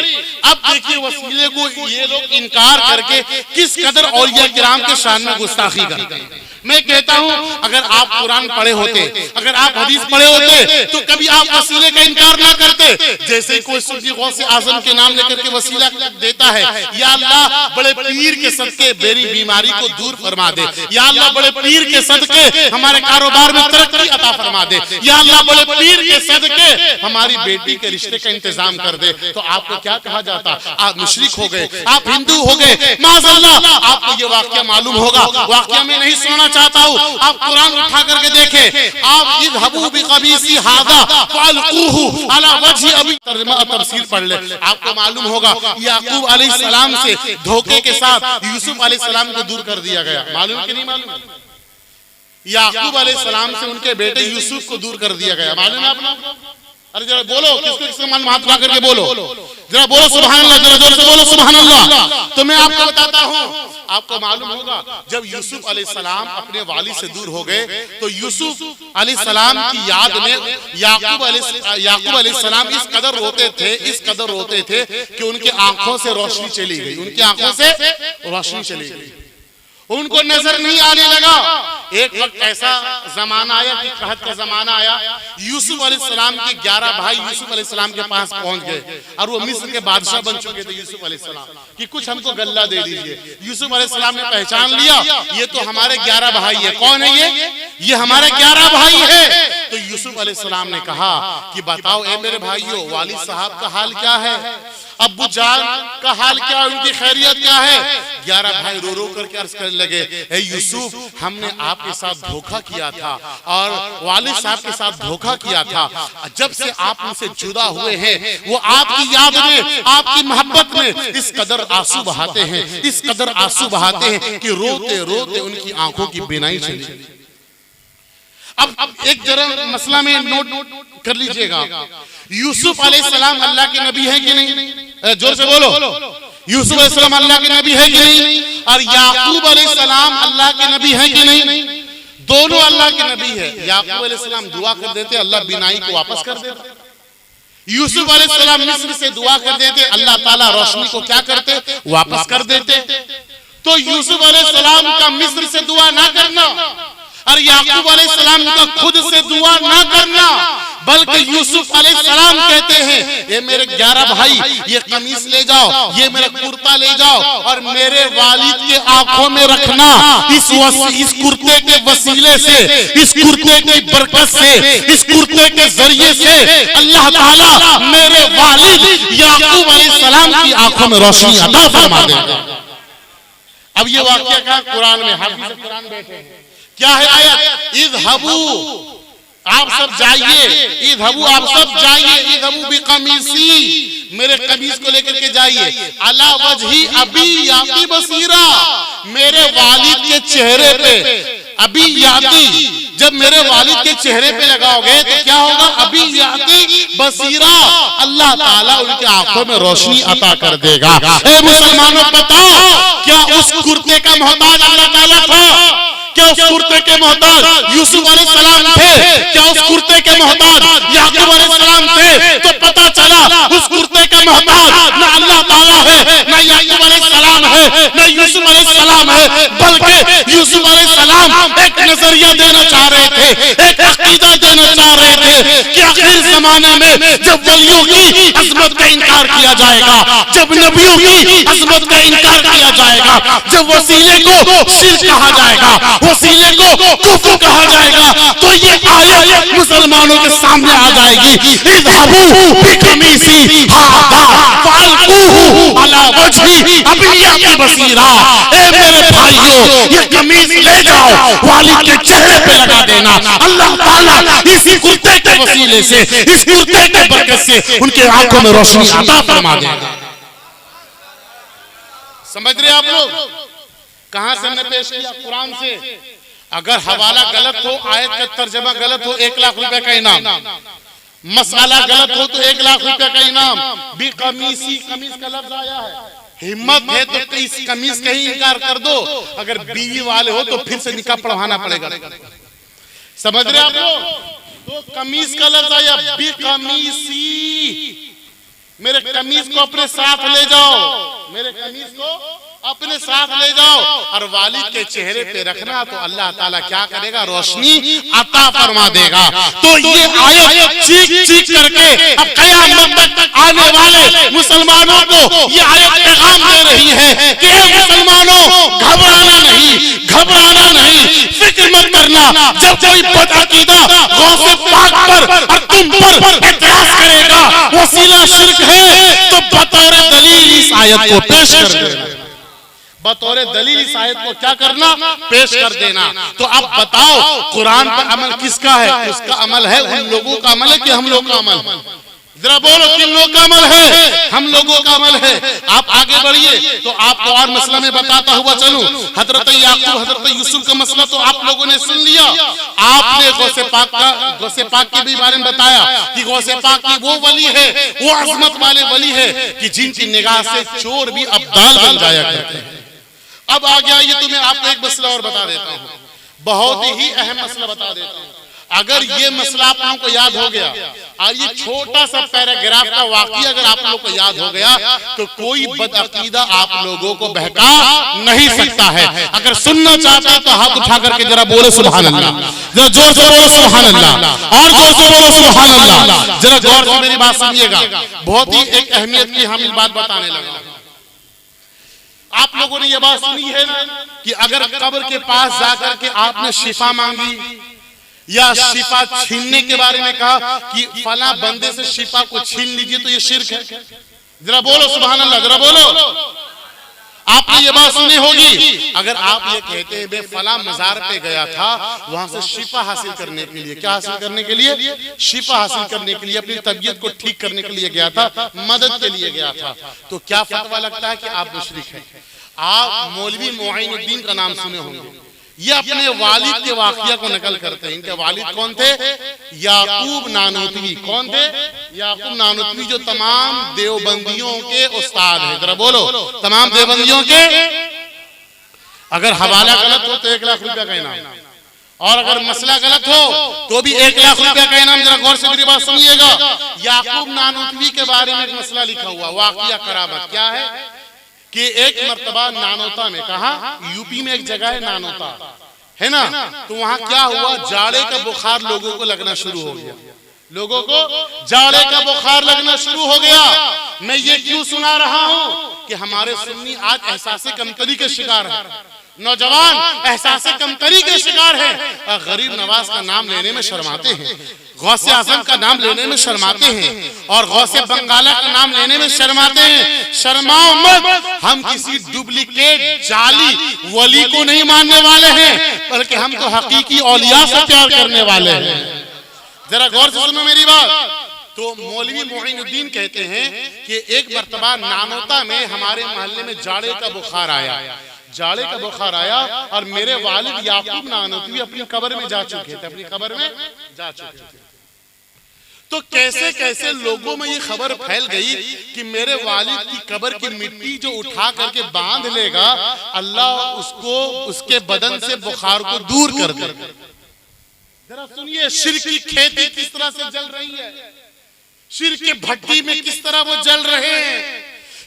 अब देखिए वसीले को ये लोग इनकार करके किस कदर औलिया किराम के शान में गुस्ताखी करते हैं। मैं कहता हूं अगर आप कुरान पढ़े होते, अगर आप हदीस पढ़े होते तो कभी आप वसीले का इनकार ना करते। जैसे कोई सुन्नी गौसे आजम के नाम लेकर के वसीला देता है, या अल्लाह बड़े पीर के सदके मेरी बीमारी को दूर फरमा दे, या अल्लाह बड़े पीर के सदके हमारे कारोबार में तरक्की अता फरमा दे, या अल्लाह बड़े पीर के सदके हमारी बेटी के रिश्ते का इंतजाम कर दे, तो आपको क्या कहा जाता? आप मुशरिक हो गए, आप हिंदू हो गए। माज़अल्लाह, आपको ये वाकया मालूम होगा, वाकया में नहीं सुनना चाहता हूं, आप कुरान उठा करके देखें। आप इज़हबू बिक़मीसी हाज़ा फ़अल्क़ूहु अला वजहि अबी तर्जुमा तफसीर पढ़ ले, आपको मालूम होगा याकूब अलैहिस्सलाम से धोखे के साथ यूसुफ अलैहिस्सलाम को दूर कर दिया गया। मालूम कि नहीं मालूम? याकूब अलैहिस्सलाम से उनके बेटे यूसुफ को दूर कर दिया गया। मालूम है आपको? अरे जरा बोलो, किसको मन हाथ उठा करके बोलो, जरा बोलो सुभान अल्लाह, जरा जोर से बोलो सुभान अल्लाह। तो मैं आपको बताता हूं, आपको मालूम होगा जब यूसुफ अलैहिस्सलाम अपने वालिद से दूर हो गए तो यूसुफ अलैहिस्सलाम की याद में याकूब अलैहिस्सलाम इस कदर रोते थे कि उनकी आंखों से रोशनी चली गई, उनकी आंखों से रोशनी चली गई, उनको नजर नहीं आने लगा। एक वक्त ऐसा जमाना आया कि कहत का जमाना आया, यूसुफ अलैहिस्सलाम के 11 भाई यूसुफ अलैहिस्सलाम के पास पहुंच गए और वो मिस्र के बादशाह बन चुके थे यूसुफ अलैहिस्सलाम कि कुछ हमको गल्ला दे दीजिए। यूसुफ अलैहिस्सलाम ने पहचान लिया ये तो हमारे 11 भाई है। कौन है ये हमारे 11 भाई है। तो यूसुफ अलैहिस्सलाम ने कहा कि बताओ ए मेरे भाइयों, वालिद साहब का हाल क्या है, अब्बू जान का हाल क्या है, उनकी खैरियत क्या है। 11 भाई रो रो करके अर्ज करने लगे, ए यूसुफ, हमने आपके साथ धोखा किया था और वालिद साहब के साथ धोखा किया था। जब से आप उनसे जुदा हुए हैं वो आपकी याद में, आपकी मोहब्बत में इस कदर आंसू बहाते हैं, इस कदर आंसू बहाते हैं कि रोते रोते उनकी आंखों की बिनाई चली गई। अब एक जरा मसला में नोट कर लीजिएगा, यूसुफ अलैहिस्सलाम अल्लाह के नबी है कि नहीं? जोर से बोलो, यूसुफ अलैहिस्सलाम अल्लाह के नबी है कि नहीं? और याकूब अलैहिस्सलाम अल्लाह के नबी है कि नहीं? दोनों अल्लाह के नबी है। याकूब अलैहिस्सलाम दुआ कर देते, अल्लाह बिनाई को वापस कर देता। यूसुफ अलैहिस्सलाम मिस्र से दुआ कर देते, अल्लाह ताला रोशनी को क्या करते? वापस कर देते। तो यूसुफ अलैहिस्सलाम का मिस्र से दुआ ना करना और याकूब अलैहिस्सलाम का खुद से दुआ ना करना, बल्कि यूसुफ अलैहिस्सलाम कहते हैं, ये मेरे 11 भाई, ये कमीज ले जाओ, ये मेरा कुर्ता ले जाओ और मेरे वालिद के आंखों में रखना। इस कुर्ते के वसीले से, इस कुर्ते की बरकत से, इस कुर्ते के जरिए से अल्लाह ताला मेरे वालिद याकूब अलैहिस्सलाम की आंखों में रोशनी अता फरमा देगा। अब ये वाकया का कुरान में, हाफिज कुरान बैठे हैं, क्या है आयत? इज़हबू, आप सब जाइए, इज़हबू, आप सब जाइए, इज़हबू बिक़मीसी, मेरे कमीज को लेकर के जाइए, अला वजही अबी याती बसीरा, मेरे वालिद के चेहरे पे, अबी याती, जब मेरे वालिद के चेहरे पे लगाओगे तो क्या होगा? अबी याती बसीरा, अल्लाह ताला उनकी आंखों में रोशनी अता कर देगा। ए मुसलमानों, बताओ क्या उस कुर्ते का मोहताज अल्लाह ताला था? क्या उस कुर्ते के मोहताज यूसुफ अलैहिस्सलाम थे? क्या उस कुर्ते के मोहताज याकूब अलैहिस्सलाम थे? तो पता चला उस कुर्ते का मोहताज ना अल्लाह ताला है, ना याकूब अलैहिस्सलाम है, ना यूसुफ अलैहिस्सलाम है, बल्कि यूसुफ अलैहिस्सलाम एक नजरिया देना चाह रहे थे, एक अकीदा देना चाह रहे थे कि आखिर जमाने में जब वलियों की अजमत का इनकार किया जाएगा, जब नबियों की अजमत का इनकार किया जाएगा, जब वसीले को शिर्क कहा जाएगा, वसीले को कुफ्र कहा जाएगा, तो ये आयत मुसलमानों के सामने आ जाएगी। इज़हबू बिक़मीसी हाज़ा फ़अल्क़ूहु अला वजही अबी याती बसीरा, ए मेरे भाइयों, ये कमीज ले जाओ, वालिद के चेहरे पे लगा देना, अल्लाह ताला इसी कुर्ते के वसीले से, इस कुर्ते के बरकत से उनके आंखों में रोशनी अता फरमा देगा। समझ रहे आप लोग? कहां से हमने पेश किया? कुरान से। अगर हवाला गलत हो, आयत का तर्जमा गलत हो, 1 लाख रुपए का इनाम, मसाला गलत हो तो 1 लाख रुपए का इनाम। बिक़मीसी, कमीज का लफ्ज आया है, हिम्मत है तो इस कमीज का ही इनकार कर दो। अगर बीवी वाले हो तो फिर से निकाह पढ़वाना पड़ेगा। समझ रहे आप लोग? तो कमीज का लफ्ज आया बिक़मीसी, मेरे कमीज को अपने साथ ले जाओ, मेरे कमीज को अपने साथ ले जाओ और वालिद के चेहरे पे रखना, तो अल्लाह ताला क्या करेगा, रोशनी अता फरमा देगा। तो ये आयत चीख चीख करके अब क़यामत तक आने वाले मुसलमानों को ये आयत पैगाम दे रही है कि मुसलमानों, घबराना नहीं, फिक्र मत करना। जब कोई बदअकीदा गौसे पाक पर और तुम पर एतराज करेगा, वसीला शिर्क है, तो बतौर दलील इस आयत को पेश कर देना। बतौर दलील इस आयत को क्या करना, पेश कर देना। तो अब बताओ कुरान पर अमल किसका है? उसका अमल है उन लोगों का अमल है कि हम लोग का अमल? जरा बोलो, किन लोगों का अमल है? हम लोगों का अमल है। आप आगे बढ़िए तो आपको और मसला में बताता हुआ चलूं। हजरत याकूब, हजरत यूसुफ का मसला तो आप लोगों ने सुन लिया। आपने गौसे पाक के भी बारे में बताया कि गौसे पाक की वो वली है, वो अजमत वाले वली है कि जिनकी निगाह से चोर भी अब्दाल बन जाया करते हैं। अब आ गया ये, तुम्हें आपको एक मसला और बता देता हूँ, बहुत ही अहम मसला बता देता हूँ। अगर ये मसला आप लोगों को याद हो गया और ये छोटा सा पैराग्राफ का वाकया अगर आप लोगों को याद हो गया, तो कोई बदअकीदा आप लोगों को बहका नहीं सकता है। अगर सुनना चाहते हैं तो हाथ उठा करके जरा बोले सुभान अल्लाह, जरा जोर से बोलो सुभान अल्लाह, और जोर से बोलो सुभान अल्लाह। जरा गौर से मेरी बात सुनिएगा, बहुत ही एक अहमियत की हम बात बताने लगा। आप लोगों ने ये बात सुनी है ना कि अगर कब्र के पास जाकर के आपने शिफा मांगी या शिफा छीनने के बारे में कहा कि फला बंदे से शिफा को छीन लीजिए, तो ये शिर्क है। जरा बोलो सुभान अल्लाह, जरा बोलो। आपने ये बात सुनी होगी। अगर आप ये कहते हैं मैं फला मजार पे गया था, वहां से शिफा हासिल करने के लिए, क्या हासिल करने के लिए? शिफा हासिल करने के लिए, अपनी तबीयत को ठीक करने के लिए गया था, मदद के लिए गया था, तो क्या फतवा लगता है कि आप मुशरिक हैं? आप मौलवी मोइनुद्दीन का नाम सुने होंगे। ये अपने वालिद के वाकया को नकल करते हैं। इनके वालिद कौन थे? याकूब नानोतवी। कौन थे? याकूब नानोतवी, जो तमाम देवबंदियों के उस्ताद हैं। जरा बोलो, तमाम देवबंदियों के। अगर हवाला गलत हो तो 1 लाख रुपया का इनाम, और अगर मसला गलत हो तो भी 1 लाख रुपया का इनाम। जरा गौर से मेरी बात सुनिएगा। याकूब नानोतवी के बारे में एक मसला लिखा हुआ, वाकया करामत। क्या है कि एक मर्तबा नानोता में, कहा यूपी में एक जगह है नानोता, है ना, तो वहां क्या हुआ, जाड़े का बुखार लोगों को लगना शुरू हो गया। लोगों को जाड़े का बुखार लगना शुरू हो गया। मैं ये क्यों सुना रहा हूं कि हमारे सुन्नी आज एहसास कमतरी के शिकार हैं, नौजवान एहसास कमतरी के शिकार हैं, गरीब नवाज का नाम लेने में शर्माते हैं, गौसे आजम का नाम लेने में शर्माते हैं, और गौसे बंगाला का नाम लेने में शर्माते हैं। शर्माओ मत, हम किसी डुप्लीकेट जाली वली को नहीं मानने वाले हैं, बल्कि हम तो हकीकी औलिया से प्यार करने वाले हैं। जरा गौर से सुनो मेरी बात। तो मौलवी मोइनुद्दीन कहते हैं कि एक मर्तबा नानोता में हमारे मोहल्ले में जाड़े का बुखार आया। जाड़े का बुखार आया और मेरे वालिद याकूब नानोतवी अपनी कब्र में जा चुके थे, अपनी कब्र में जा चुके थे। तो कैसे कैसे लोगों में ये खबर फैल गई कि मेरे वालिद की कब्र की मिट्टी जो उठा करके बांध लेगा, अल्लाह उसको उसके बदन से बुखार को दूर कर दे। जरा सुनिए, शिर्क की खेती किस तरह से जल रही है, शिर्क के भट्टी में किस तरह वो जल रहे हैं,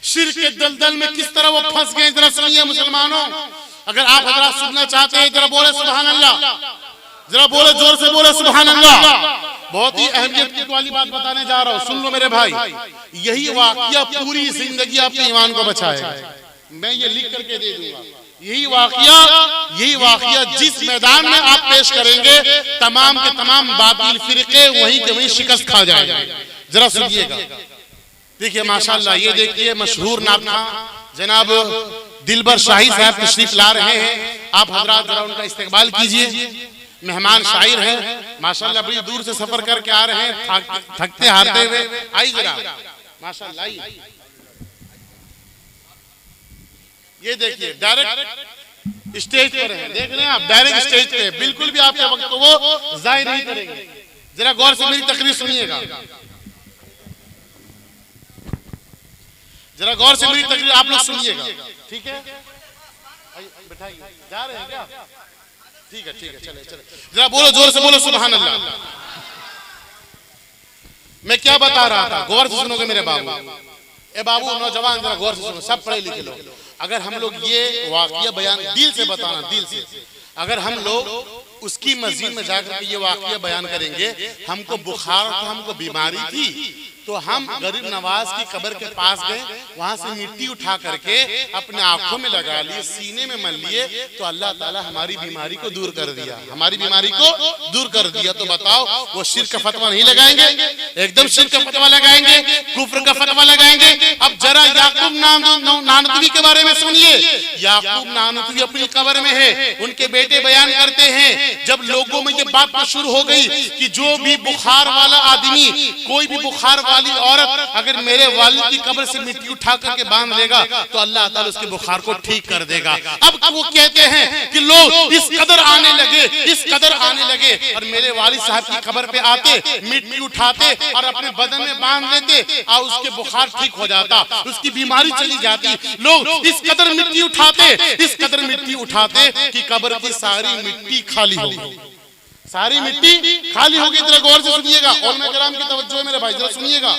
शिर्क के दलदल में किस तरह वो फंस गए। जरा सुनिए मुसलमानों, अगर आप हजरात सुनना चाहते हैं जरा बोले सुभान अल्लाह, जरा बोले, जोर से बोले सुभान अल्लाह। बहुत ही अहमियत वाली बात बताने जा रहा हूँ, सुन लो मेरे भाई। यही वाकया पूरी जिंदगी आपके ईमान को बचाएगा। मैं ये लिख करके दे दूंगा। यही वाकया जिस मैदान में आप पेश करेंगे, तमाम के तमाम बातिल फिरके वहीं के वहीं शिकस्त खा जाएंगे। जरा सुनिएगा, देखिए माशाल्लाह, ये देखिए मशहूर नामखा जनाब दिलबर शाही साहब तशरीफ ला रहे हैं। आप हजरात जरा उनका इस्तकबाल कीजिए। मेहमान शायर हैं माशाल्लाह, बड़ी दूर से सफर करके आ रहे हैं, थकते हारते हुए। आई जरा माशाल्लाह, ये देखिए डायरेक्ट स्टेज पर है, देख रहे हैं आप, डायरेक्ट स्टेज पे, बिल्कुल भी आपके वक्त को वो जाय नहीं करेंगे। जरा गौर से मेरी तकरीर सुनिएगा, जरा गौर से मेरी तकरीर आप लोग सुनिएगा, ठीक है? बैठाइए, जा रहे हैं क्या? ठीक है, चले। जरा बोलो, जोर से बोलो सुभान अल्लाह। मैं क्या बता रहा था, गौर से सुनोगे मेरे बाबू। ए बाबू नौजवान जरा गौर से सुनो, सब पढ़े लिखे लोग, अगर हम लोग ये वाकया बयान दिल से बताना, दिल से, अगर हम लोग उसकी मस्जिद में जाकर के ये वाकया बयान करेंगे, हमको बुखार था, हमको बीमारी थी, तो हम गरीब नवाज की कब्र के पास गए, वहां से मिट्टी उठा करके अपने आंखों में लगा लिए, सीने में मल लिए, तो अल्लाह ताला हमारी बीमारी को दूर कर दिया, हमारी बीमारी को दूर कर दिया। तो बताओ वो शिर्क का फतवा नहीं लगाएंगे? एकदम शिर्क का फतवा लगाएंगे, कुफ्र का फतवा लगाएंगे। अब जरा याकूब नानतवी के बारे में सुनिए। याकूब नानतवी अपनी कब्र में है, उनके बेटे बयान करते हैं, जब लोगों में ये बात शुरू हो गई कि जो भी बुखार वाला आदमी, कोई भी बुखार वाली औरत अगर मेरे वालिद की कब्र से मिट्टी उठा करके बांध लेगा तो अल्लाह ताला उसके बुखार को ठीक कर देगा। अब वो कहते हैं कि लोग इस कदर आने लगे, इस कदर आने लगे, और मेरे वालिद साहब की कब्र पे आते, मिट्टी उठाते और अपने बदन में बांध लेते और उसके बुखार ठीक हो जाता, उसकी बीमारी चली जाती। लोग इस कदर मिट्टी उठाते, इस कदर मिट्टी उठाते कि कब्र की सारी मिट्टी खाली हो गई, सारी मिट्टी खाली होगी। जरा गौर से सुनिएगा, उलमा किराम की तवज्जो है मेरे भाई, जरा सुनिएगा,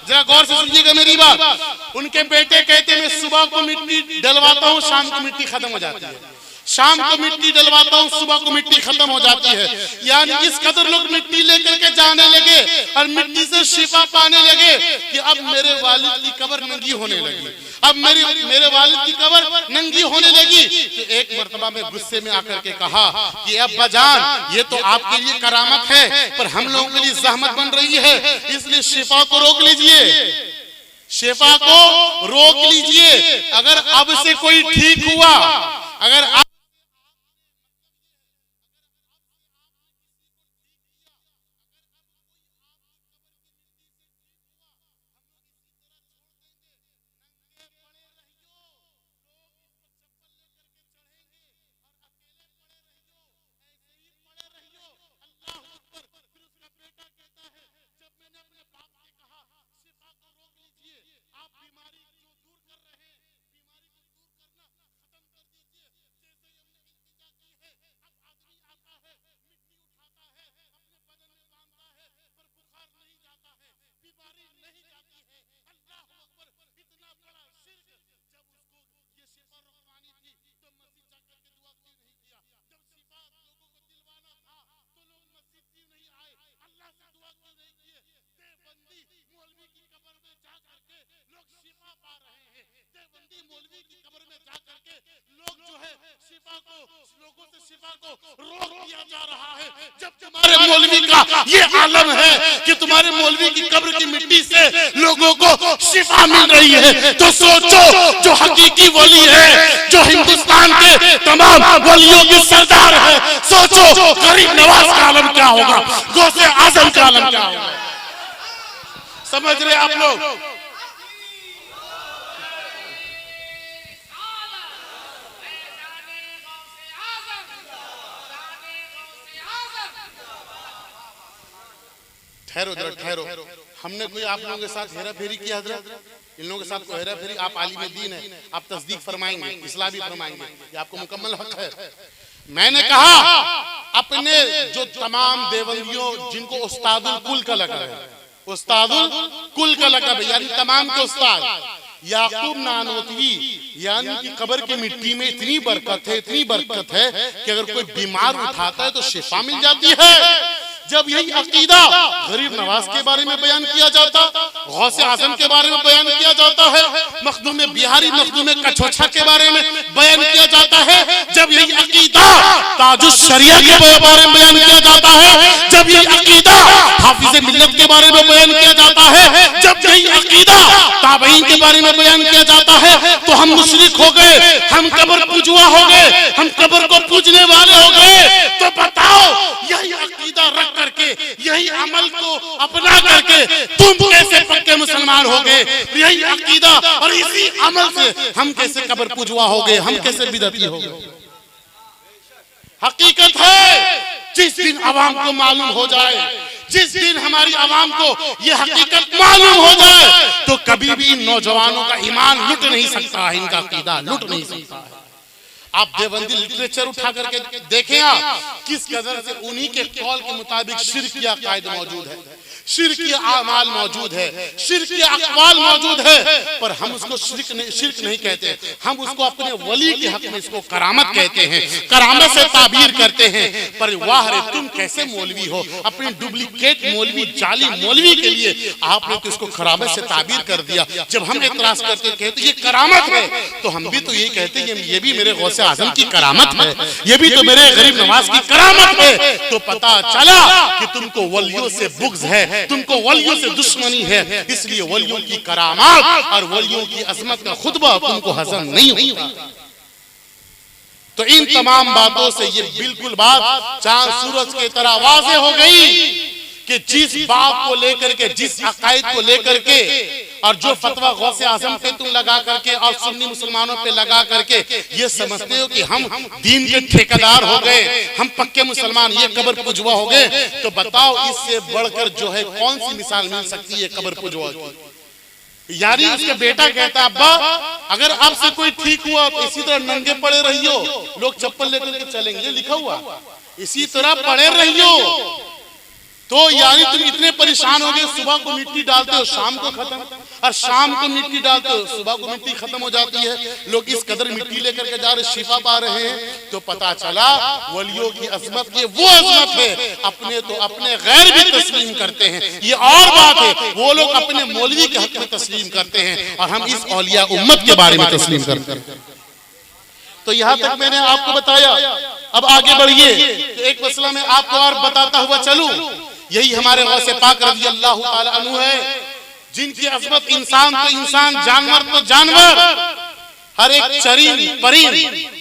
जरा गौर से सुनिएगा मेरी बात। उनके बेटे कहते मैं सुबह को मिट्टी डलवाता हूँ, शाम को मिट्टी खत्म हो जाती है, शाम को मिट्टी डलवाता हूँ, सुबह को मिट्टी खत्म हो जाती है। यानी इस कदर लोग मिट्टी लेकर के जाने लगे और मिट्टी से शिफा पाने लगे कि अब मेरे वालिद की कब्र नंगी होने लगी, अब मेरे वालिद की कब्र नंगी होने लगी। तो एक मर्तबा में गुस्से में आकर के कहा कि अब्बा जान, ये तो आपके लिए करामत है, पर हम लोगों के लिए जहमत बन रही है, इसलिए शिफा को रोक लीजिए, शिफा को रोक लीजिए। अगर अब से कोई ठीक हुआ, अगर मौलवी की कब्र में जाकर के लोग जो है शिफा को, लोगों से शिफा को रोक दिया जा रहा है। जब तुम्हारे मौलवी का ये आलम है कि तुम्हारे मौलवी की कब्र की मिट्टी से लोगों को शिफा मिल रही है, तो सोचो जो हकीकी वली है, जो हिंदुस्तान के तमाम वलियों के सरदार है, सोचो गरीब नवाज का आलम क्या होगा, गौसे आजम का आलम क्या होगा। समझ रहे आप लोग? ठहरो जरा, ठहरो। हमने कोई आप लोगों के साथ हेरा फेरी किया हजरत? इन लोगों के साथ कोई हेरा फेरी? आप आलिम दीन है, आप तस्दीक फरमाएंगे, इस्लाह भी फरमाएंगे, ये आपको मुकम्मल हक है। मैंने कहा अपने जो तमाम देवंदियों जिनको उस्तादुल कुल का लक़ब है, उस्तादुल कुल का लक़ब है, यानी तमाम के उस्ताद, याकूब नानतवी, यानी कि कब्र की मिट्टी में इतनी बरकत है, इतनी बरकत है कि अगर कोई बीमार उठाता है तो शिफा मिल जाती है। जब यही अकीदा गरीब नवाज के बारे में बयान किया जाता, गौसे आजम के बारे में बयान किया जाता है, मखदूम बिहारी, मखदूम कछोछा के बारे में बयान किया जाता है, जब यही अकीदा ताजुश शरिया के बारे में बयान किया जाता है, जब यही अकीदा हाफिज मिल्लत के बारे में बयान किया जाता है, जब यही अकीदा ताबईन के बारे में बयान किया जाता है, तो हम मुशरिक हो गए, हम कब्र पूजवा हो गए, हम कब्र को पूजने वाले हो गए। तो बताओ यही अकीदा रख करके, यही अमल को अपना करके तुम कैसे पक्के मुसलमान हो गए? यही अकीदा और इसी अमल से हम कैसे कब्र पूजवा हो गए, हम कैसे बिदअती हो गए? हकीकत है जिस दिन आवाम को मालूम हो जाए, जिस दिन हमारी आवाम को यह हकीकत मालूम हो जाए, तो कभी भी इन नौजवानों का ईमान लुट नहीं सकता है, इनका अकीदा लुट नहीं सकता है। आप देवबंदी लिटरेचर उठा करके देखें आप किस कदर से उन्हीं के कौल के मुताबिक शिर्क या कायद मौजूद है, शिर्क की आमाल मौजूद है, शिर्क की अक़वाल मौजूद है, पर हम उसको शिर्क नहीं कहते, हम उसको अपने वली के हक में इसको करामत कहते हैं, करामत से ताबीर करते हैं। पर वाह रे तुम कैसे मौलवी हो, अपनी डुप्लीकेट मौलवी जाली मौलवी के लिए आपने तो इसको करामत से ताबीर कर दिया। जब हम एतराज करते कहते ये करामत है, तो हम भी तो ये कहते हैं ये भी मेरे गौसे आज़म की करामत है, ये भी तो मेरे गरीब नवाज की करामत है। तो पता चला कि तुमको वलियों से बुग़्ज़ है, तुमको वलियों से दुश्मनी है, इसलिए वलियों की करामात और वलियों की अजमत का खुतबा तुमको हजम नहीं होता। तो इन तमाम बातों से ये बिल्कुल बात चांद सूरज की तरह वाज़ेह हो गई कि जिस बात को लेकर के, जिस अकायद को लेकर के और जो फतवा गौसे आजम पे तुम लगा करके और सुन्नी मुसलमानों पे लगा करके ये समझते हो कि हम दीन के ठेकेदार हो गए, हम पक्के मुसलमान, ये कब्र पुजवा हो गए, तो बताओ इससे बढ़कर जो है कौन सी मिसाल मिल सकती है कब्र पुजवा की। यानी उसका बेटा कहता अब्बा अगर आपसे कोई ठीक हुआ तो इसी तरह नंगे पड़े रहियो, लोग चप्पल लेकर के चलेंगे, लिखा हुआ इसी तरह पड़े रहियो। तो यानी तुम इतने परेशान हो गए, सुबह को मिट्टी डालते हो शाम को खत्म, और शाम को मिट्टी डालते हो सुबह को मिट्टी खत्म हो जाती है। लोग इस कदर मिट्टी लेकर के जा रहे, शिफा पा रहे हैं। तो पता चला वलियों की अजमत की वो अजमत है, अपने तो अपने गैर भी तस्लीम करते हैं, ये और बात है। वो लोग अपने मौलवी के हक में तस्लीम करते हैं और हम इस औलिया उम्मत के बारे में तस्लीम करते हैं। तो यहाँ तक मैंने आपको बताया, अब आगे बढ़िए। एक मसला मैं आपको और बताता हुआ चलूं, यही हमारे गौसे पाक रज़ी अल्लाह ताला अन्हु है, जिनकी अज़मत इंसान तो इंसान, जानवर तो जानवर, हर एक चरीन परीन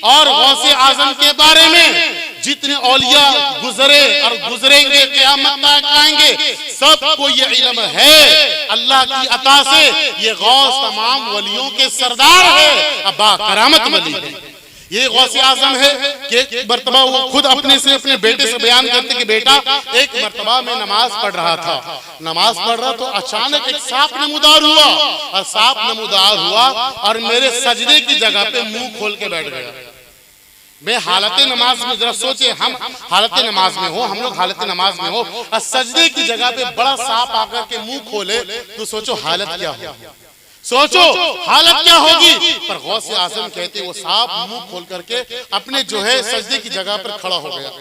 और गौसे आज़म के बारे में जितने औलिया गुजरे और गुजरेंगे क़यामत तक आएंगे, सबको ये इल्म है अल्लाह की अता से ये गौस तमाम वलियों के सरदार है, अब्बा करामत वली है। ये गौसे आजम है कि एक मर्तबा वो खुद अपने बेटे से बयान करते कि बेटा एक मर्तबा मैं नमाज पढ़ रहा था, नमाज पढ़ रहा तो अचानक एक सांप नमूदार हुआ, और सांप नमूदार हुआ और मेरे सजदे की जगह पे मुंह खोल के बैठ गया। मैं हालत नमाज में, जरा सोचे हम हालत नमाज में हो, हम लोग हालत नमाज में हो और सजदे की जगह पे बड़ा सांप आकर के मुंह खोले, तो सोचो हालत क्या हो, सोचो हालत क्या होगी। पर गौसे आज़म कहते वो सांप मुंह खोल करके अपने जो है सजदे की जगह पर खड़ा हो गया।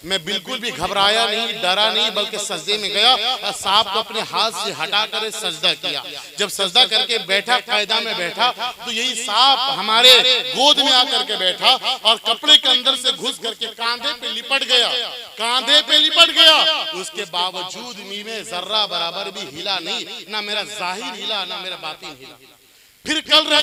मैं बिल्कुल भी घबराया नहीं, डरा नहीं, बल्कि सजदे में गया और सांप को अपने हाथ से हटा कर सजदा किया। जब सजदा करके बैठा, कायदा में बैठा, तो यही सांप हमारे गोद में आकर के बैठा और कपड़े के अंदर से घुस करके कांधे पे लिपट गया, कांधे पे लिपट गया। उसके बावजूद में जर्रा बराबर भी हिला नहीं, ना मेरा जाहिर हिला ना मेरा बातिन हिला। फिर कल रह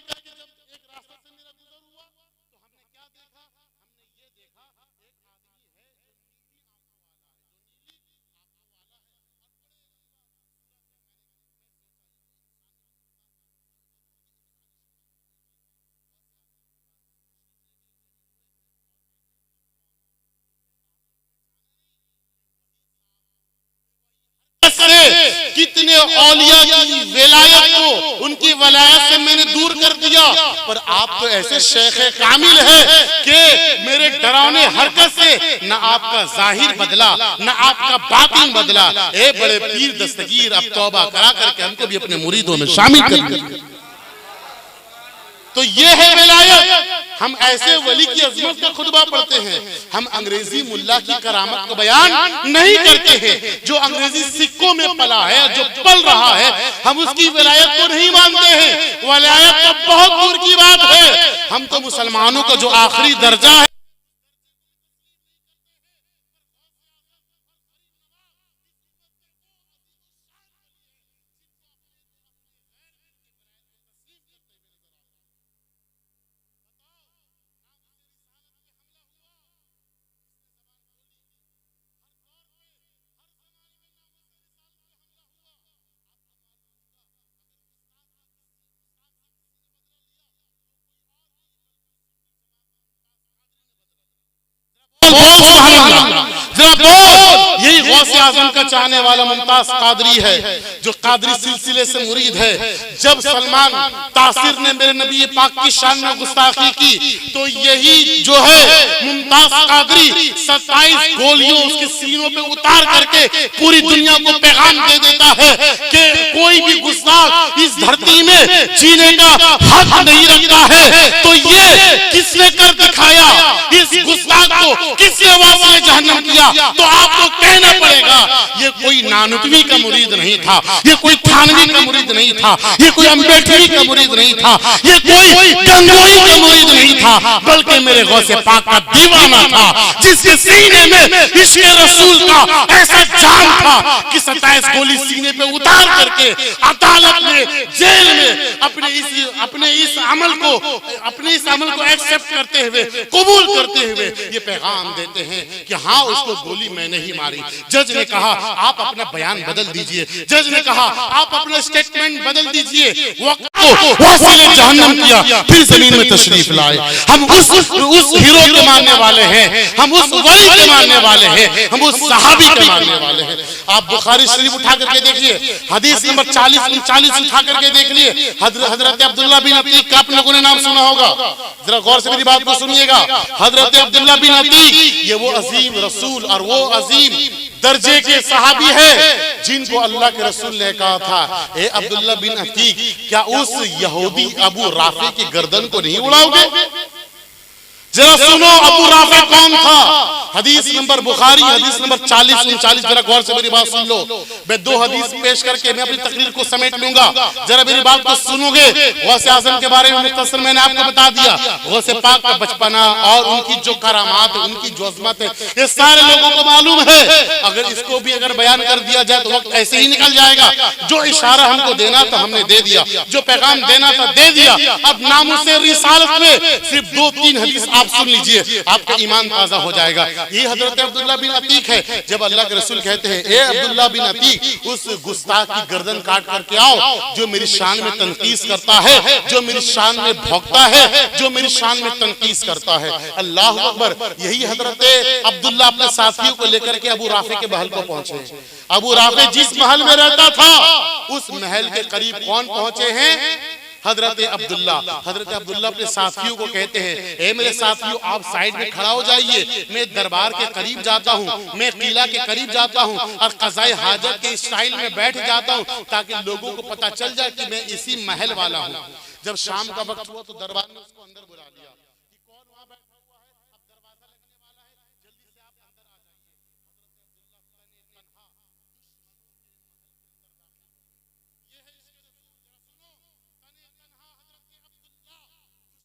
कितने औलिया की विलायत को, उनकी वलायत से मैंने दूर कर दिया। पर आप तो ऐसे शेख कामिल है कि मेरे डरावने हरकत से न आपका जाहिर बदला न आपका बातिन बदला। ए बड़े पीर दस्तगीर, अब तौबा करा करके हमको भी अपने मुरीदों में शामिल कर लीजिए। तो ये है विलायत। हम ऐसे वली की अजमत का खुतबा पढ़ते हैं, हम अंग्रेजी मुल्ला की करामत को बयान नहीं करते हैं। जो अंग्रेजी सिक्कों में पला है, जो पल रहा है, हम उसकी विलायत को नहीं मानते हैं। विलायत तो बहुत दूर की बात है। हम तो मुसलमानों का जो आखिरी दर्जा है, जरा बोल। यही गौसे आजम का चाहने वाला मुमताज कादरी है, जो कादरी सिलसिले से मुरीद है। जब सलमान तासिर ने मेरे नबी पाक की शान में गुस्ताखी की, तो यही जो है मुमताज कादरी 27 गोलियों उसके सीनों पे उतार करके पूरी दुनिया को पैगाम दे देता है कि कोई भी गुस्ताख इस धरती में जीने का हक नहीं रखता है। तो ये किसने कर दिखाया? इस गुस्ताख को किसने वासिले जहन्नम किया? तो आपको कहना पड़ेगा ये कोई नानुतवी का मुरीद नहीं था, ये कोई थानवी का मुरीद नहीं था, ये कोई अम्बेडकरी का मुरीद नहीं था, ये कोई गंगोई का मुरीद नहीं था, बल्कि मेरे गौसे पाक का दीवाना था, जिसके सीने में इश्क़ रसूल का ऐसा जाम था कि 27 गोली सीने पे उतार करके अदालत में, जेल में अपने इस अमल को एक्सेप्ट करते हुए, कबूल करते हुए ये पैगाम देते हैं कि हाँ उसको गोली मैंने ही मारी। जज ने कहा आप अपना बयान बदल दीजिए, जज ने कहा आप अपना स्टेटमेंट बदल दीजिए। वक्त को वासिले जहन्नम किया, फिर जमीन में तशरीफ लाए। हम उस हीरो के मानने वाले हैं, हम उस वली के मानने वाले हैं, हम उस सहाबी के मानने वाले हैं। आप बुखारी शरीफ उठा करके देखिए, हदीस नंबर 40 उठा करके देख लिए। हजरत अब्दुल्ला बिन अतीक का आप लोगों ने नाम सुना होगा, जरा गौर से मेरी बात को सुनिएगा। हजरत अब्दुल्ला बिन अतीक ये वो अजीम रसूल और वो अजीम दर्जे के सहाबी है जिनको अल्लाह के रसूल ने कहा था, ए अब्दुल्ला बिन अतीक, क्या उस यहूदी अबू राफे की गर्दन को नहीं उड़ाओगे? जरा सुनो अबू राफे कौन था। हदीस नंबर बुखारी हदीस नंबर 40-39, जरा गौर से मेरी बात सुन लो। मैं 2 हदीस पेश करके मैं अपनी तकरीर को समेट लूंगा, जरा मेरी बात को सुनोगे। गौसे आजम के बारे में मुख्तसर मैंने आपको बता दिया, गौसे पाक का बचपना और उनकी जो करामात है, उनकी जो अज़मत है, ये सारे लोगों को मालूम है। अगर इसको भी अगर बयान कर दिया जाए तो वक्त ऐसे ही निकल जाएगा। जो इशारा हमको देना था हमने दे दिया, जो पैगाम देना था दे दिया। अब नामुसे रिसालत में सिर्फ 2-3 हदीस आप सुन लीजिए, आपका ईमान ताजा हो जाएगा। ये हजरत अब्दुल्ला बिन अतीक है। जब अल्लाह के रसूल कहते हैं ए अब्दुल्ला बिन अतीक, उस गुस्ताख की गर्दन काट करके आओ जो मेरी शान में तनकीस करता है, जो मेरी शान में भौंकता है, जो मेरी शान में तनकीस करता है। अल्लाह अकबर। यही हजरत अब्दुल्ला अपने साथियों को लेकर के अबू राफे के महल को पहुंचे। अबू राफे जिस महल में रहता था उस महल के करीब कौन पहुंचे हैं? हजरत अब्दुल्ला। हजरत अब्दुल्ला अपने साथियों को कहते हैं ए मेरे साथियों, आप साइड में खड़ा हो जाइए, मैं दरबार के करीब जाता हूँ, मैं किला के करीब जाता हूँ और क़ज़ाए हाजत के स्टाइल में बैठ जाता हूँ ताकि लोगों को पता चल जाए कि मैं इसी महल वाला हूँ। जब शाम का वक्त हुआ तो दरबार ने उसको अंदर बुला लिया।